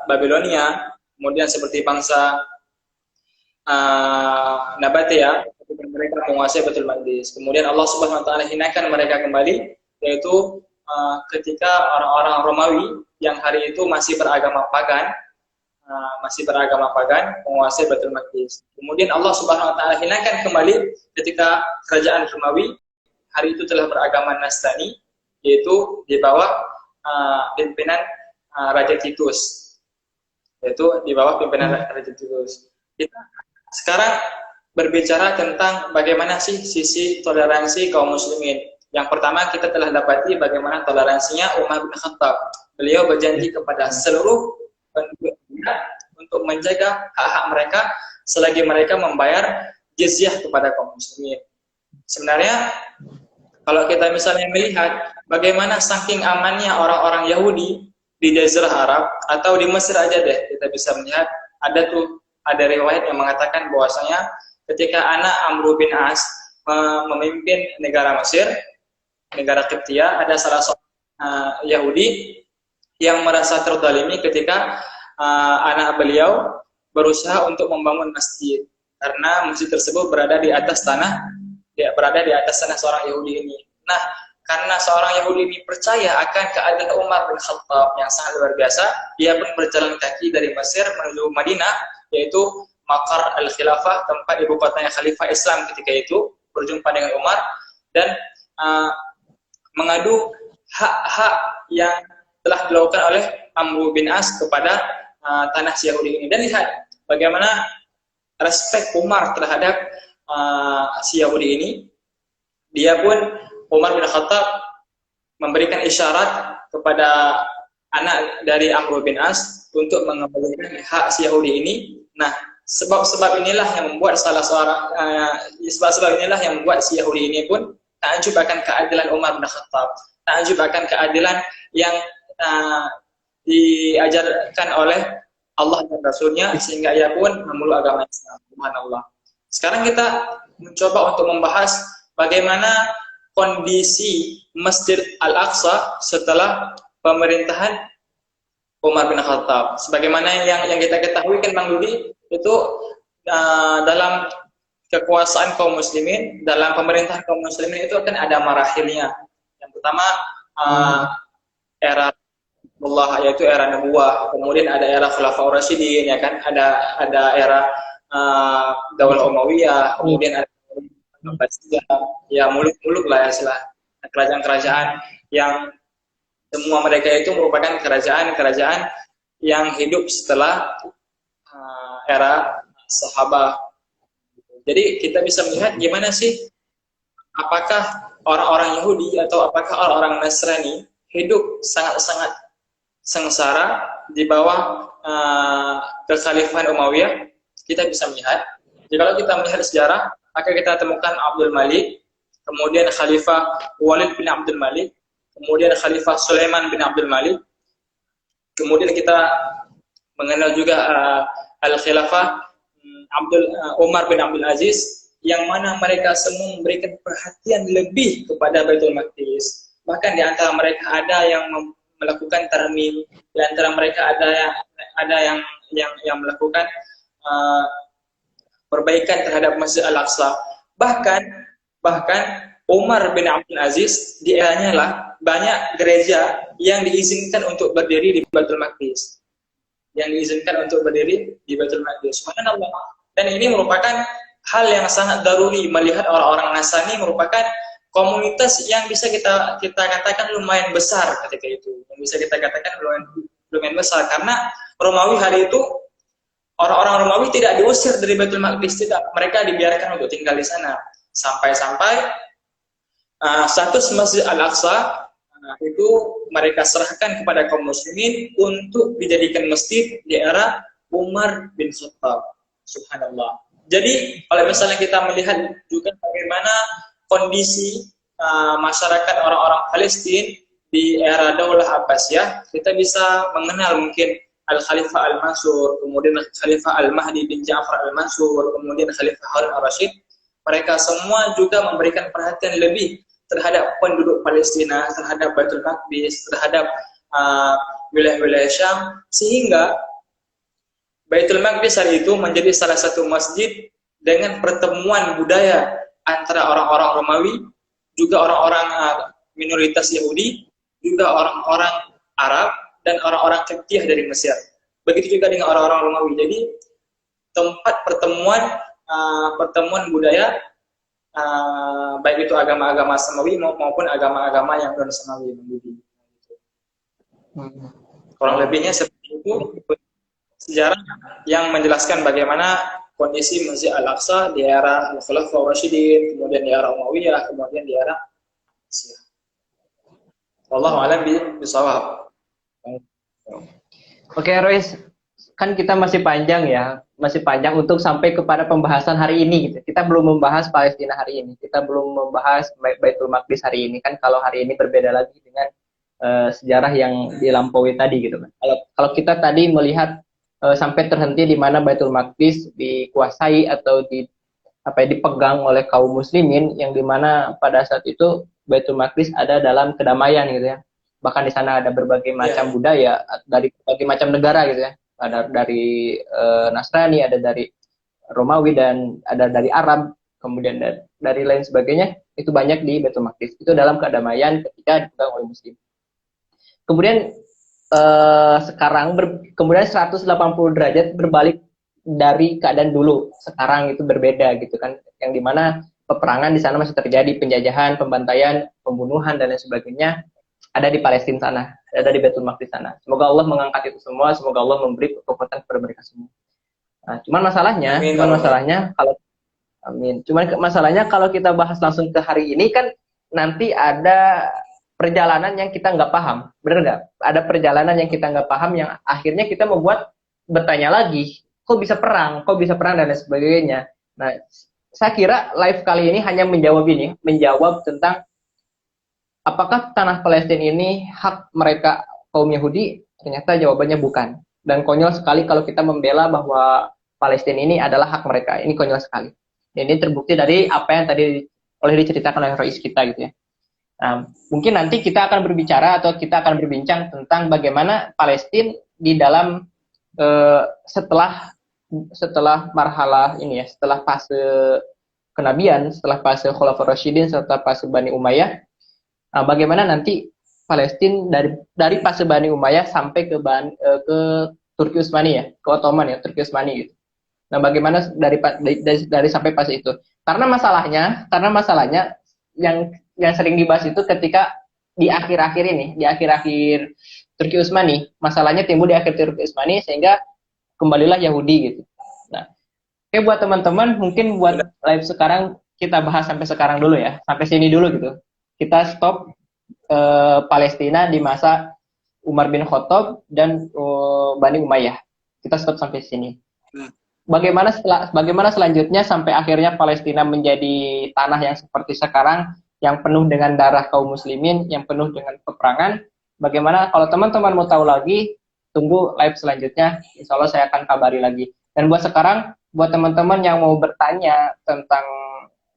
Babilonia, kemudian seperti bangsa Nabatea, mereka menguasai Baitul Maqdis. Kemudian Allah Subhanahu wa taala hinakan mereka kembali, yaitu ketika orang-orang Romawi yang hari itu masih beragama pagan menguasai Baitul Maqdis. Kemudian Allah Subhanahu wa taala hinakan kembali ketika kerajaan Romawi hari itu telah beragama Nasrani, yaitu di bawah pimpinan Raja Titus. Kita sekarang berbicara tentang bagaimana sih sisi toleransi kaum muslimin. Yang pertama kita telah dapati bagaimana toleransinya Umar bin Khattab. Beliau berjanji kepada seluruh penduduk untuk menjaga hak-hak mereka selagi mereka membayar jizyah kepada kaum muslimin. Sebenarnya kalau kita misalnya melihat bagaimana saking amannya orang-orang Yahudi di Jazirah Arab atau di Mesir aja deh, kita bisa melihat ada riwayat yang mengatakan bahwasanya ketika anak Amr bin As memimpin negara Mesir, negara Qibtiyah, ada salah seorang Yahudi yang merasa terzalimi ketika anak beliau berusaha untuk membangun masjid, karena masjid tersebut berada di atas tanah seorang Yahudi ini. Nah, karena seorang Yahudi ini percaya akan keadilan Umar bin Khattab yang sangat luar biasa, dia pun berjalan kaki dari Mesir menuju Madinah, yaitu Maqar al-Khilafah, tempat ibu kotanya Khalifah Islam ketika itu, berjumpa dengan Umar dan mengadu hak-hak yang telah dilakukan oleh Amr bin As kepada tanah si Yahudi ini. Dan lihat bagaimana respek Umar terhadap si Yahudi ini. Dia pun, Umar bin Khattab, memberikan isyarat kepada anak dari Amr bin As untuk mengembalikan hak si Yahudi ini. Nah, sebab inilah yang membuat yang membuat si Yahudi ini pun takjub akan keadilan Umar bin Khattab, takjub akan keadilan yang diajarkan oleh Allah dan Rasulnya, sehingga ia pun memeluk agama Islam. Subhanallah. Sekarang kita mencoba untuk membahas bagaimana kondisi Masjid Al-Aqsa setelah pemerintahan Umar bin Khattab. Sebagaimana yang kita ketahui kan Bang Dudi, itu dalam kekuasaan kaum muslimin, dalam pemerintahan kaum muslimin itu kan ada marahilnya. Yang pertama era Allah, yaitu era nubuwah, kemudian ada era Khulafaur Rasyidin, ya kan, ada era Daulah Umayyah, kemudian ada ya muluk-muluk lah ya, istilah kerajaan-kerajaan yang semua mereka itu merupakan kerajaan-kerajaan yang hidup setelah era sahabat. Jadi kita bisa melihat gimana sih, apakah orang-orang Yahudi atau apakah orang-orang Nasrani hidup sangat-sangat sengsara di bawah kekhalifahan Umayyah. Kita bisa melihat, jadi kalau kita melihat sejarah, maka kita temukan Abdul Malik, kemudian Khalifah Walid bin Abdul Malik, kemudian Khalifah Sulaiman bin Abdul Malik, kemudian kita mengenal juga Al-Khilafah Umar bin Abdul Aziz, yang mana mereka semua memberikan perhatian lebih kepada Baitul Maqdis. Bahkan di antara mereka ada yang melakukan tarmim, di antara mereka ada yang melakukan perbaikan terhadap Masjid Al-Aqsa. Bahkan Umar bin Abdul Aziz di eranya lah banyak gereja yang diizinkan untuk berdiri di Baitul Maqdis. Yang diizinkan untuk berdiri di Baitul Maqdis. Subhanallah. Dan ini merupakan hal yang sangat daruri, melihat orang-orang Nasrani merupakan komunitas yang bisa kita katakan lumayan besar ketika itu. Yang bisa kita katakan lumayan besar, karena Romawi hari itu, orang-orang Romawi tidak diusir dari Baitul Maqdis, tidak. Mereka dibiarkan untuk tinggal di sana. Sampai-sampai status Masjid Al-Aqsa itu mereka serahkan kepada kaum muslimin untuk dijadikan masjid di era Umar bin Khattab. Subhanallah. Jadi kalau misalnya kita melihat juga bagaimana kondisi masyarakat orang-orang Palestina di era Daulah Abbasiyah, kita bisa mengenal mungkin Al-Khalifah Al-Mansur, kemudian Khalifah Al-Mahdi bin Ja'far Al-Mansur, kemudian Khalifah Harun Ar-Rasyid. Mereka semua juga memberikan perhatian lebih terhadap penduduk Palestina, terhadap Baitul Maqdis, terhadap wilayah-wilayah Syam, sehingga Baitul Maqdis hari itu menjadi salah satu masjid dengan pertemuan budaya antara orang-orang Romawi, juga orang-orang minoritas Yahudi, juga orang-orang Arab, dan orang-orang Qibtiyah dari Mesir. Begitu juga dengan orang-orang Romawi. Jadi tempat pertemuan budaya, baik itu agama-agama Samawi maupun agama-agama yang non Samawi. Kurang lebihnya seperti itu sejarah yang menjelaskan bagaimana kondisi Masjid Al-Aqsa di era Khulafaur Rasyidin, kemudian di era Umayyah, kemudian di era Abbasiyah. Wallahu a'lam bishawab. Oke, Rois, kan kita masih panjang ya, masih panjang untuk sampai kepada pembahasan hari ini gitu. Kita belum membahas Palestina hari ini, kita belum membahas Baitul Maqdis hari ini kan. Kalau hari ini berbeda lagi dengan sejarah yang dilampaui tadi gitu kan. Kalau kita tadi melihat sampai terhenti di mana Baitul Maqdis dikuasai atau dipegang oleh kaum muslimin, yang dimana pada saat itu Baitul Maqdis ada dalam kedamaian gitu ya. Bahkan di sana ada berbagai macam budaya dari berbagai macam negara gitu ya. Ada dari Nasrani, ada dari Romawi, dan ada dari Arab, kemudian dari lain sebagainya. Itu banyak di Baitul Maqdis. Itu dalam kedamaian ketika dipegang oleh muslim. Kemudian sekarang kemudian 180 derajat berbalik dari keadaan dulu. Sekarang itu berbeda gitu kan, yang dimana peperangan di sana masih terjadi, penjajahan, pembantaian, pembunuhan dan lain sebagainya ada di Palestina sana, ada di Baitul Maqdis sana. Semoga Allah mengangkat itu semua, semoga Allah memberi kekuatan kepada mereka semua. Nah, cuman masalahnya kalau kita bahas langsung ke hari ini kan nanti ada perjalanan yang kita nggak paham, bener nggak? Ada perjalanan yang kita nggak paham yang akhirnya kita membuat bertanya lagi, kok bisa perang dan lain sebagainya. Nah, saya kira live kali ini hanya menjawab tentang apakah tanah Palestina ini hak mereka kaum Yahudi? Ternyata jawabannya bukan. Dan konyol sekali kalau kita membela bahwa Palestina ini adalah hak mereka. Ini konyol sekali. Dan ini terbukti dari apa yang tadi oleh diceritakan oleh Rois kita gitu ya. Nah, mungkin nanti kita akan berbicara atau kita akan berbincang tentang bagaimana Palestina di dalam setelah marhalah ini ya, setelah fase kenabian, setelah fase Khulafaur Rasyidin, setelah fase Bani Umayyah, bagaimana nanti Palestina dari fase Bani Umayyah sampai ke Turki Utsmani ya, ke Ottoman ya, Turki Utsmani gitu. Nah, bagaimana dari sampai fase itu? Karena masalahnya yang sering dibahas itu ketika di akhir-akhir ini, di akhir-akhir Turki Utsmani, masalahnya timbul di akhir Turki Utsmani sehingga kembalilah Yahudi gitu. Nah, oke buat teman-teman, mungkin buat live sekarang kita bahas sampai sekarang dulu ya, sampai sini dulu gitu. Kita stop Palestina di masa Umar bin Khattab dan Bani Umayyah. Kita stop sampai sini. Bagaimana selanjutnya sampai akhirnya Palestina menjadi tanah yang seperti sekarang, yang penuh dengan darah kaum muslimin, yang penuh dengan peperangan. Bagaimana kalau teman-teman mau tahu lagi, tunggu live selanjutnya. Insya Allah saya akan kabari lagi. Dan buat sekarang, buat teman-teman yang mau bertanya tentang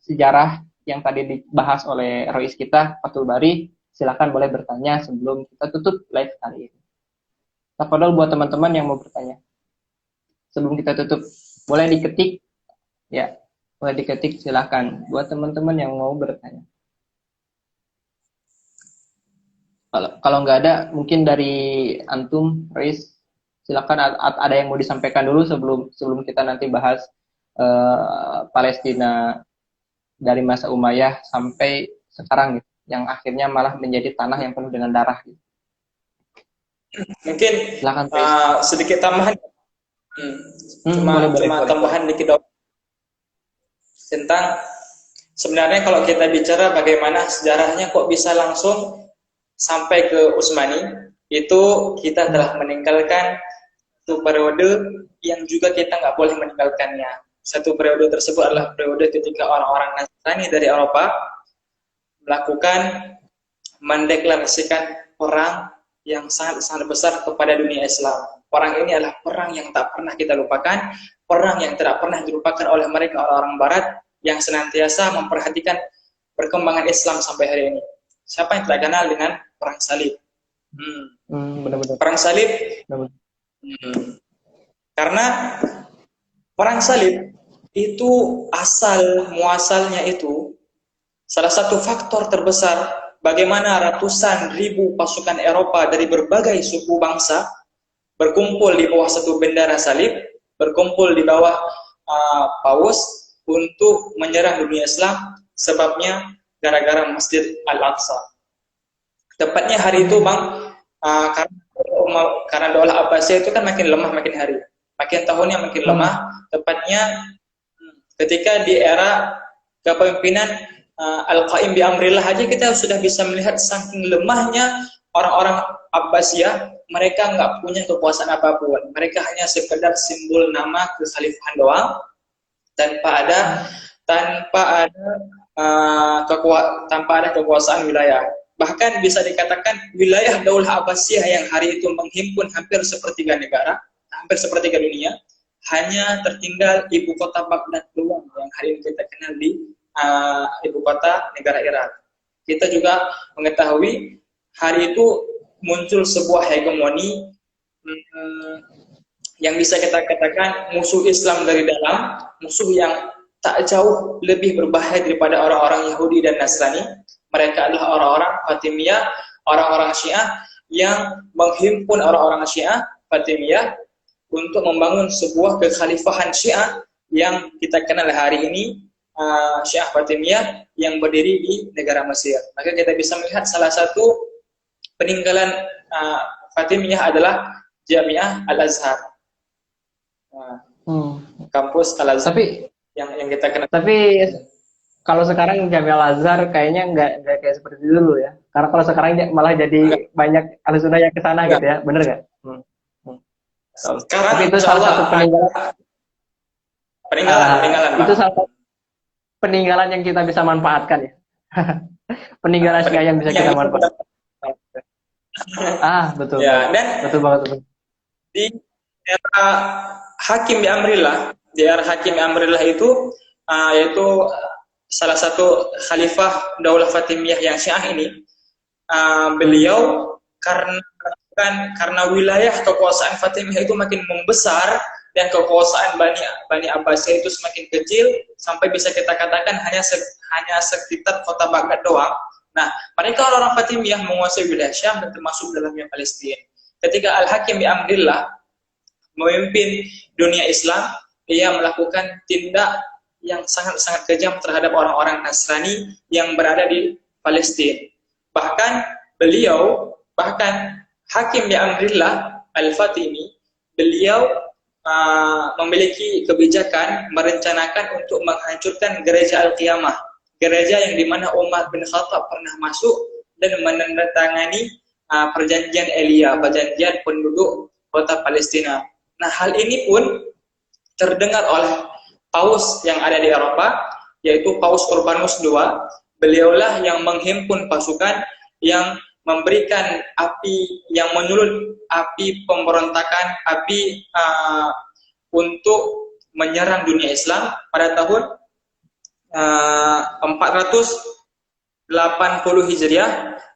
sejarah yang tadi dibahas oleh Rois kita, Fathul Bari, silakan boleh bertanya sebelum kita tutup live kali ini. Tafadhol buat teman-teman yang mau bertanya. Sebelum kita tutup, boleh diketik ya, boleh diketik silakan buat teman-teman yang mau bertanya. Kalau nggak ada, mungkin dari antum, Riz, silakan ada yang mau disampaikan dulu sebelum kita nanti bahas Palestina dari masa Umayyah sampai sekarang gitu, yang akhirnya malah menjadi tanah yang penuh dengan darah gitu. Mungkin silakan, sedikit tambahan. Cuma tambahan dikit tentang sebenarnya kalau kita bicara bagaimana sejarahnya kok bisa langsung sampai ke Utsmani, itu kita telah meninggalkan satu periode yang juga kita nggak boleh meninggalkannya. Satu periode tersebut adalah periode ketika orang-orang Nasrani dari Eropa mendeklarasikan perang yang sangat besar kepada dunia Islam. Perang ini adalah perang yang tak pernah kita lupakan, perang yang tidak pernah dilupakan oleh mereka, orang-orang Barat, yang senantiasa memperhatikan perkembangan Islam sampai hari ini. Siapa yang tidak kenal dengan Perang Salib? Benar-benar. Perang Salib, karena Perang Salib itu muasalnya itu salah satu faktor terbesar bagaimana ratusan ribu pasukan Eropa dari berbagai suku bangsa berkumpul di bawah satu bendera salib, berkumpul di bawah Paus untuk menyerang dunia Islam, sebabnya gara-gara Masjid Al-Aqsa. Tepatnya hari itu, Bang, karena Daulah Abbasiyah itu kan makin lemah makin hari, makin tahunnya makin lemah. Tepatnya ketika di era kepemimpinan Al-Qaim bi Amrillah aja kita sudah bisa melihat saking lemahnya orang-orang Abbasiyah. Mereka nggak punya kekuasaan apapun, mereka hanya sekedar simbol nama kekhalifahan doang, tanpa ada kekuasaan wilayah. Bahkan bisa dikatakan wilayah Daulah Abbasiyah yang hari itu menghimpun hampir sepertiga negara, hampir sepertiga dunia, hanya tertinggal ibu kota Baghdad doang yang hari ini kita kenal di ibu kota negara Irak. Kita juga mengetahui hari itu muncul sebuah hegemoni yang bisa kita katakan musuh Islam dari dalam, musuh yang tak jauh lebih berbahaya daripada orang-orang Yahudi dan Nasrani. Mereka adalah orang-orang Fatimiyah, orang-orang Syiah yang menghimpun orang-orang Syiah Fatimiyah untuk membangun sebuah kekhalifahan Syiah yang kita kenal hari ini, Syiah Fatimiyah yang berdiri di negara Mesir. Maka kita bisa melihat salah satu peninggalan Fatimiyah adalah Jamiah Al-Azhar, kampus Al-Azhar. Tapi yang kita kenal. Tapi kalau sekarang Jamiah Al-Azhar kayaknya nggak kayak seperti dulu ya. Karena kalau sekarang malah jadi banyak Ahlussunnah yang ke sana gitu ya, bener nggak? Sekarang tapi itu salah satu peninggalan. Itu salah satu peninggalan yang kita bisa manfaatkan ya. Peninggalan Syiah yang bisa kita manfaatkan. Betul. Ya, dan betul banget. Di era Hakim bi Amrillah, itu yaitu salah satu khalifah Daulah Fatimiyah yang Syiah ini, beliau karena wilayah kekuasaan Fatimiyah itu makin membesar dan kekuasaan Bani Abbasiyah itu semakin kecil sampai bisa kita katakan hanya sekitar kota Baghdad doang. Nah, mereka orang Fatimiyah menguasai wilayah Syam dan termasuk dalamnya Palestina. Ketika Al-Hakim bi Amrillah memimpin dunia Islam, ia melakukan tindak yang sangat-sangat kejam terhadap orang-orang Nasrani yang berada di Palestina. Bahkan Hakim bi Amrillah Al-Fatimi, beliau memiliki kebijakan merencanakan untuk menghancurkan gereja Al-Qiyamah, gereja yang dimana Umar bin Khattab pernah masuk dan menandatangani perjanjian Elia, perjanjian penduduk kota Palestina. Nah, hal ini pun terdengar oleh Paus yang ada di Eropa, yaitu Paus Urbanus II. Beliaulah yang menghimpun pasukan yang memberikan api, yang menyulut api pemberontakan, api untuk menyerang dunia Islam pada tahun 480 Hijriah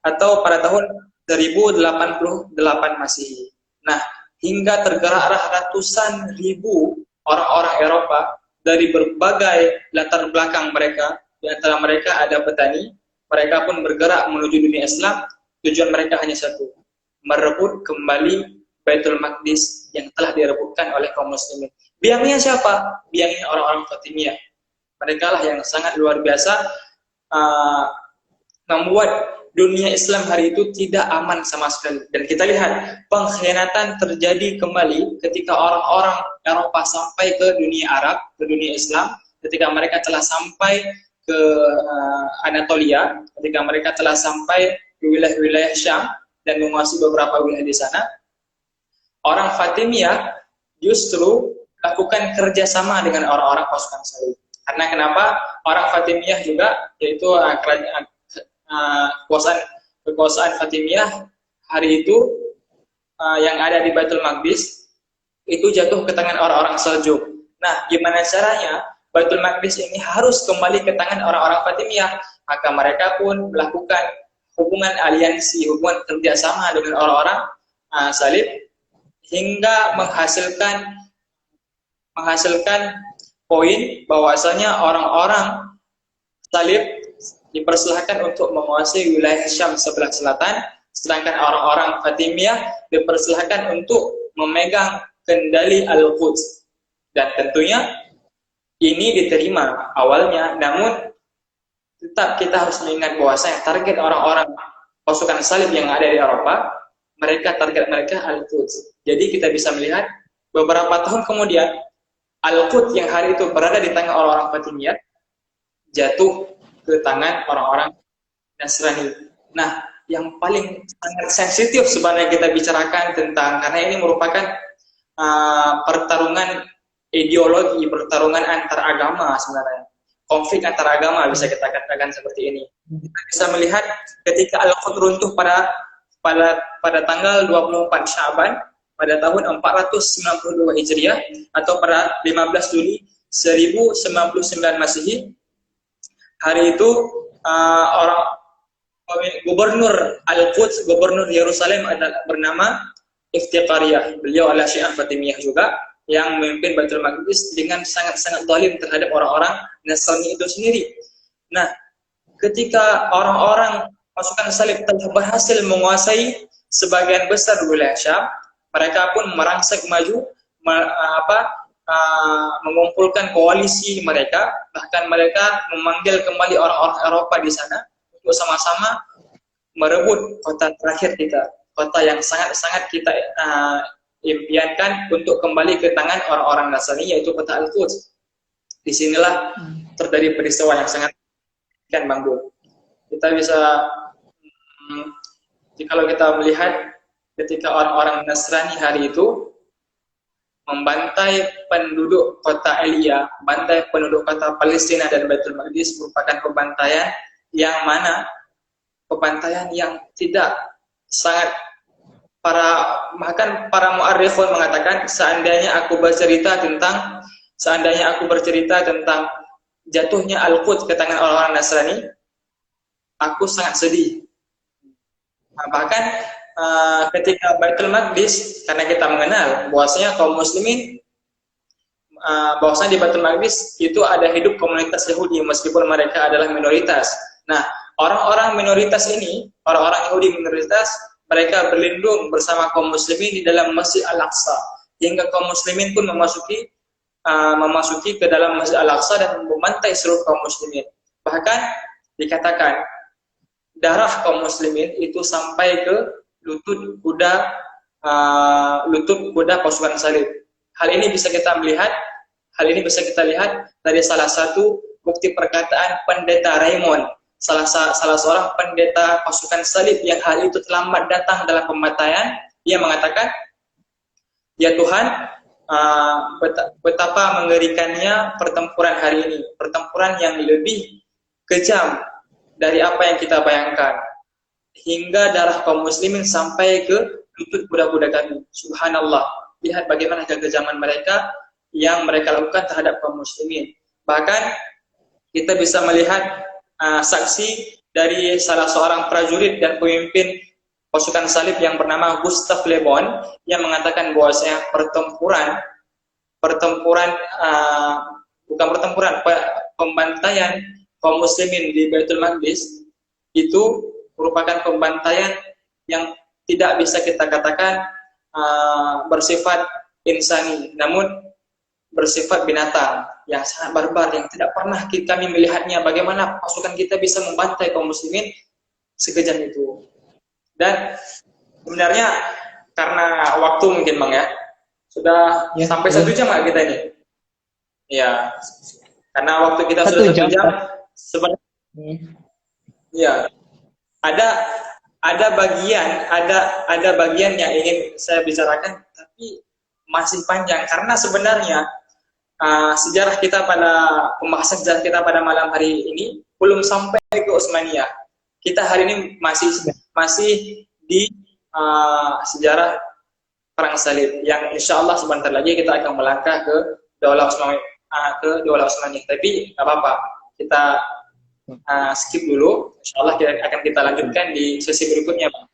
atau pada tahun 1088 Masehi. Nah, hingga tergeraklah ratusan ribu orang-orang Eropa dari berbagai latar belakang mereka. Di antara mereka ada petani. Mereka pun bergerak menuju dunia Islam. Tujuan mereka hanya satu, merebut kembali Baitul Maqdis yang telah direbutkan oleh kaum muslimin. Biangnya siapa? Biangnya orang-orang Fatimiyah. Mereka lah yang sangat luar biasa membuat dunia Islam hari itu tidak aman sama sekali. Dan kita lihat pengkhianatan terjadi kembali ketika orang-orang Eropa sampai ke dunia Arab, ke dunia Islam, ketika mereka telah sampai ke Anatolia, ketika mereka telah sampai ke wilayah-wilayah Syam dan menguasai beberapa wilayah di sana. Orang Fatimiyah justru lakukan kerjasama dengan orang-orang pasukan Salib. Karena kenapa? Orang Fatimiyah juga, yaitu kekuasaan Fatimiyah hari itu yang ada di Baitul Maqdis itu jatuh ke tangan orang-orang Seljuk. Nah, gimana caranya Baitul Maqdis ini harus kembali ke tangan orang-orang Fatimiyah? Maka mereka pun melakukan hubungan aliansi, hubungan kerjasama dengan orang-orang Salib hingga menghasilkan poin bahwasanya orang-orang Salib dipersilahkan untuk menguasai wilayah Syam sebelah selatan, sedangkan orang-orang Fatimiyah dipersilahkan untuk memegang kendali Al-Quds. Dan tentunya ini diterima awalnya, namun tetap kita harus mengingat bahwasanya target orang-orang pasukan Salib yang ada di Eropa, target mereka Al-Quds. Jadi kita bisa melihat beberapa tahun kemudian Al-Quds yang hari itu berada di tangan orang-orang Fatimiyah jatuh ke tangan orang-orang Nasrani. Nah, yang paling sangat sensitif sebenarnya kita bicarakan tentang, karena ini merupakan pertarungan ideologi, pertarungan antar agama sebenarnya. Konflik antar agama bisa kita katakan seperti ini. Kita bisa melihat ketika Al-Quds runtuh pada tanggal 24 Syaban pada tahun 492 Hijriah atau pada 15 Juli 1099 Masehi. Hari itu gubernur Al-Quds, gubernur Yerusalem bernama Iftiqariyah. Beliau adalah Syiah Fatimiyah juga yang memimpin Baitul Maqdis dengan sangat-sangat zalim terhadap orang-orang Nasrani itu sendiri. Nah, ketika orang-orang pasukan Salib telah berhasil menguasai sebagian besar wilayah Syam, mereka pun merangsek maju, mengumpulkan koalisi mereka, bahkan mereka memanggil kembali orang-orang Eropa di sana untuk sama-sama merebut kota terakhir kita, kota yang sangat-sangat kita impiankan untuk kembali ke tangan orang-orang Nasrani, yaitu kota Al-Quds. Disinilah terjadi peristiwa yang sangat kan Bang Dul. Kita bisa, kalau kita melihat ketika orang-orang Nasrani hari itu membantai penduduk kota Elia, bantai penduduk kota Palestina dan Baitul Maqdis, merupakan pembantaian yang mana pembantaian yang tidak sangat, bahkan para mu'arrikhun mengatakan seandainya aku bercerita tentang jatuhnya Al-Quds ke tangan orang-orang Nasrani, aku sangat sedih. Nah, bahkan ketika Baitul Maqdis, karena kita mengenal bahwasanya kaum muslimin, bahwasanya di Baitul Maqdis itu ada hidup komunitas Yahudi meskipun mereka adalah minoritas. Nah, orang-orang minoritas ini, orang-orang Yahudi minoritas, mereka berlindung bersama kaum muslimin di dalam Masjid Al-Aqsa, hingga kaum muslimin pun memasuki ke dalam Masjid Al-Aqsa dan membantai seluruh kaum muslimin. Bahkan dikatakan darah kaum muslimin itu sampai ke lutut kuda pasukan salib. Hal ini bisa kita lihat dari salah satu bukti perkataan pendeta Raymond, salah seorang pendeta pasukan salib yang hal itu terlambat datang dalam pembantaian. Dia mengatakan, ya Tuhan, betapa mengerikannya pertempuran hari ini, pertempuran yang lebih kejam dari apa yang kita bayangkan, hingga darah kaum muslimin sampai ke lutut kuda-kuda kami. Subhanallah, lihat bagaimana kekejaman mereka yang mereka lakukan terhadap kaum muslimin. Bahkan kita bisa melihat saksi dari salah seorang prajurit dan pemimpin pasukan salib yang bernama Gustav Le Bon, yang mengatakan bahwasanya pembantaian kaum muslimin di Baitul Maqdis itu merupakan pembantaian yang tidak bisa kita katakan bersifat insani, namun bersifat binatang yang sangat barbar, yang tidak pernah kami melihatnya bagaimana pasukan kita bisa membantai kaum muslimin sekejam itu. Dan sebenarnya karena waktu mungkin Bang ya, sudah sampai 1 jam nggak kita ini? Ya, karena waktu kita sudah 1 jam. Sebenarnya, ya, ada bagian yang ingin saya bicarakan, tapi masih panjang karena sebenarnya pembahasan sejarah kita pada malam hari ini belum sampai ke Utsmaniyah. Kita hari ini masih di sejarah perang salib yang insya Allah sebentar lagi kita akan melangkah ke Daulah Utsmaniyah. Tapi nggak apa-apa, kita skip dulu. Insya Allah akan kita lanjutkan di sesi berikutnya, Bang.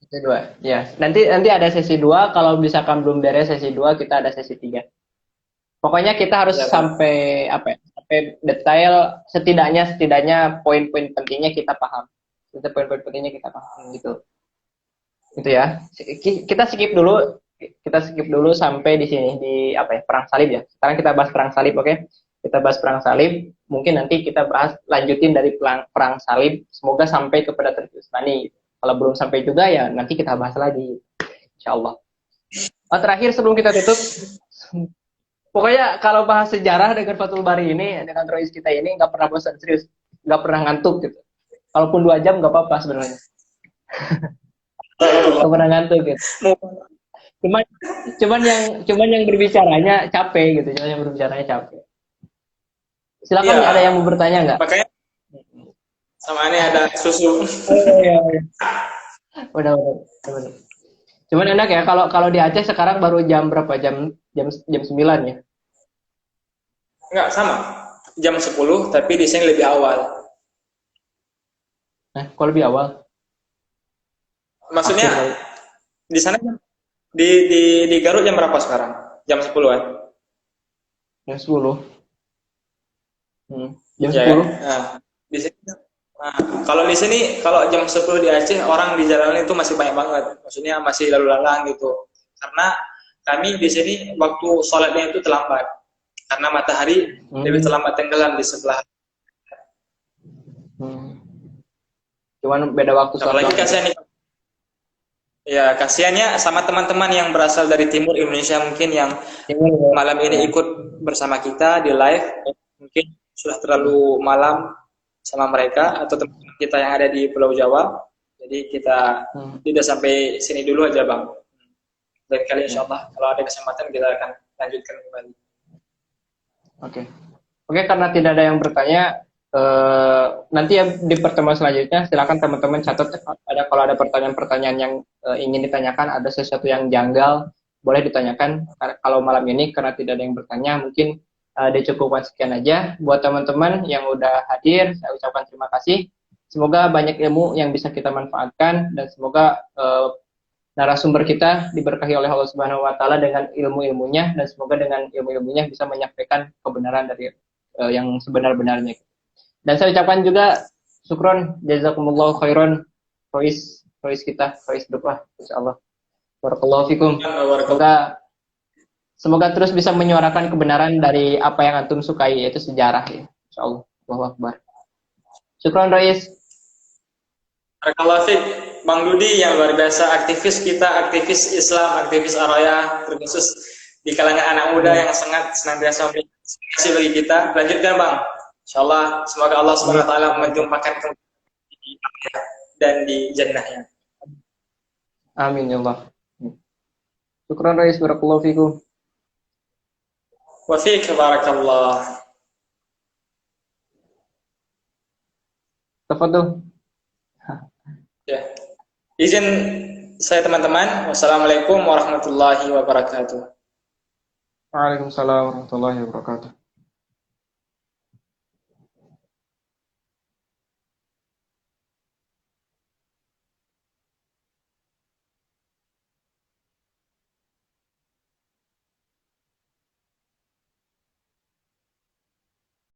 Sesi 2, ya. Nanti ada sesi 2. Kalau misalkan belum beres sesi 2, kita ada sesi 3. Pokoknya kita harus sampai detail, setidaknya poin-poin pentingnya kita paham. Poin-poin pentingnya kita paham gitu. Itu ya. Kita skip dulu sampai di sini di perang salib ya. Sekarang kita bahas perang salib, oke? Kita bahas perang salib. Mungkin nanti kita lanjutin dari perang salib. Semoga sampai kepada Turki Utsmani. Kalau belum sampai juga ya nanti kita bahas lagi, insyaallah. Terakhir sebelum kita tutup, pokoknya kalau bahas sejarah dengan Fathul Bari ini, dengan Rois kita ini nggak pernah bosan, serius, nggak pernah ngantuk gitu. Kalaupun 2 jam nggak apa-apa sebenarnya. Nggak pernah ngantuk gitu. Cuman yang berbicaranya capek gitu, Silakan ada yang mau bertanya nggak? Makanya sama ini ada susu. Iya. Udah. Cuman enak ya kalau di Aceh sekarang baru jam berapa? Jam 9 ya? Enggak, sama. Jam 10, tapi di sini lebih awal. Kok lebih awal? Maksudnya di sana di Garut jam berapa sekarang? Jam 10 kan? Jam 10. Jam 10. Ya. Nah, di sini kalau di sini, kalau jam 10 di Aceh, orang di jalan itu masih banyak banget. Maksudnya masih lalu lalang gitu. Karena kami di sini waktu sholatnya itu terlambat. Karena matahari lebih terlambat tenggelam di sebelah. Cuman beda waktu sholat. Apalagi kasihan nih. Ya, kasihannya sama teman-teman yang berasal dari timur Indonesia mungkin yang malam ini ikut bersama kita di live. Mungkin sudah terlalu malam sama mereka atau teman-teman kita yang ada di Pulau Jawa. Jadi kita tidak sampai sini dulu aja, Bang. Dan kali insya Allah kalau ada kesempatan kita akan lanjutkan kembali. Oke, karena tidak ada yang bertanya, nanti ya di pertemuan selanjutnya silakan teman-teman catat kalau ada pertanyaan-pertanyaan yang ingin ditanyakan, ada sesuatu yang janggal boleh ditanyakan. Kalau malam ini karena tidak ada yang bertanya, mungkin dicukupkan sekian aja. Buat teman-teman yang udah hadir, saya ucapkan terima kasih. Semoga banyak ilmu yang bisa kita manfaatkan dan semoga narasumber kita diberkahi oleh Allah Subhanahu wa taala dengan ilmu-ilmunya dan semoga dengan ilmu-ilmunya bisa menyampaikan kebenaran dari yang sebenar-benarnya. Dan saya ucapkan juga syukron jazakumullahu khairan Rois kita, Rois Duklah insyaallah. Barakallahu fikum. Semoga terus bisa menyuarakan kebenaran dari apa yang antum sukai, yaitu sejarah ya. Insyaallah. Allahu Akbar. Syukran Rois. Barakallahu fiik. Bang Dudi yang luar biasa, aktivis kita, aktivis Islam, aktivis Araya, terkhusus di kalangan anak muda yang sangat senantiasa menginspirasi bagi kita. Lanjutkan Bang. Insyaallah semoga Allah Subhanahu wa taala menjumpakan di dan di jannahnya. Amin ya Allah. Syukran Rois, barakallahu fikum. Wa fiik barakallah. Tafadhol. Ya. Izin saya teman-teman. Wassalamualaikum warahmatullahi wabarakatuh. Waalaikumsalam warahmatullahi wabarakatuh.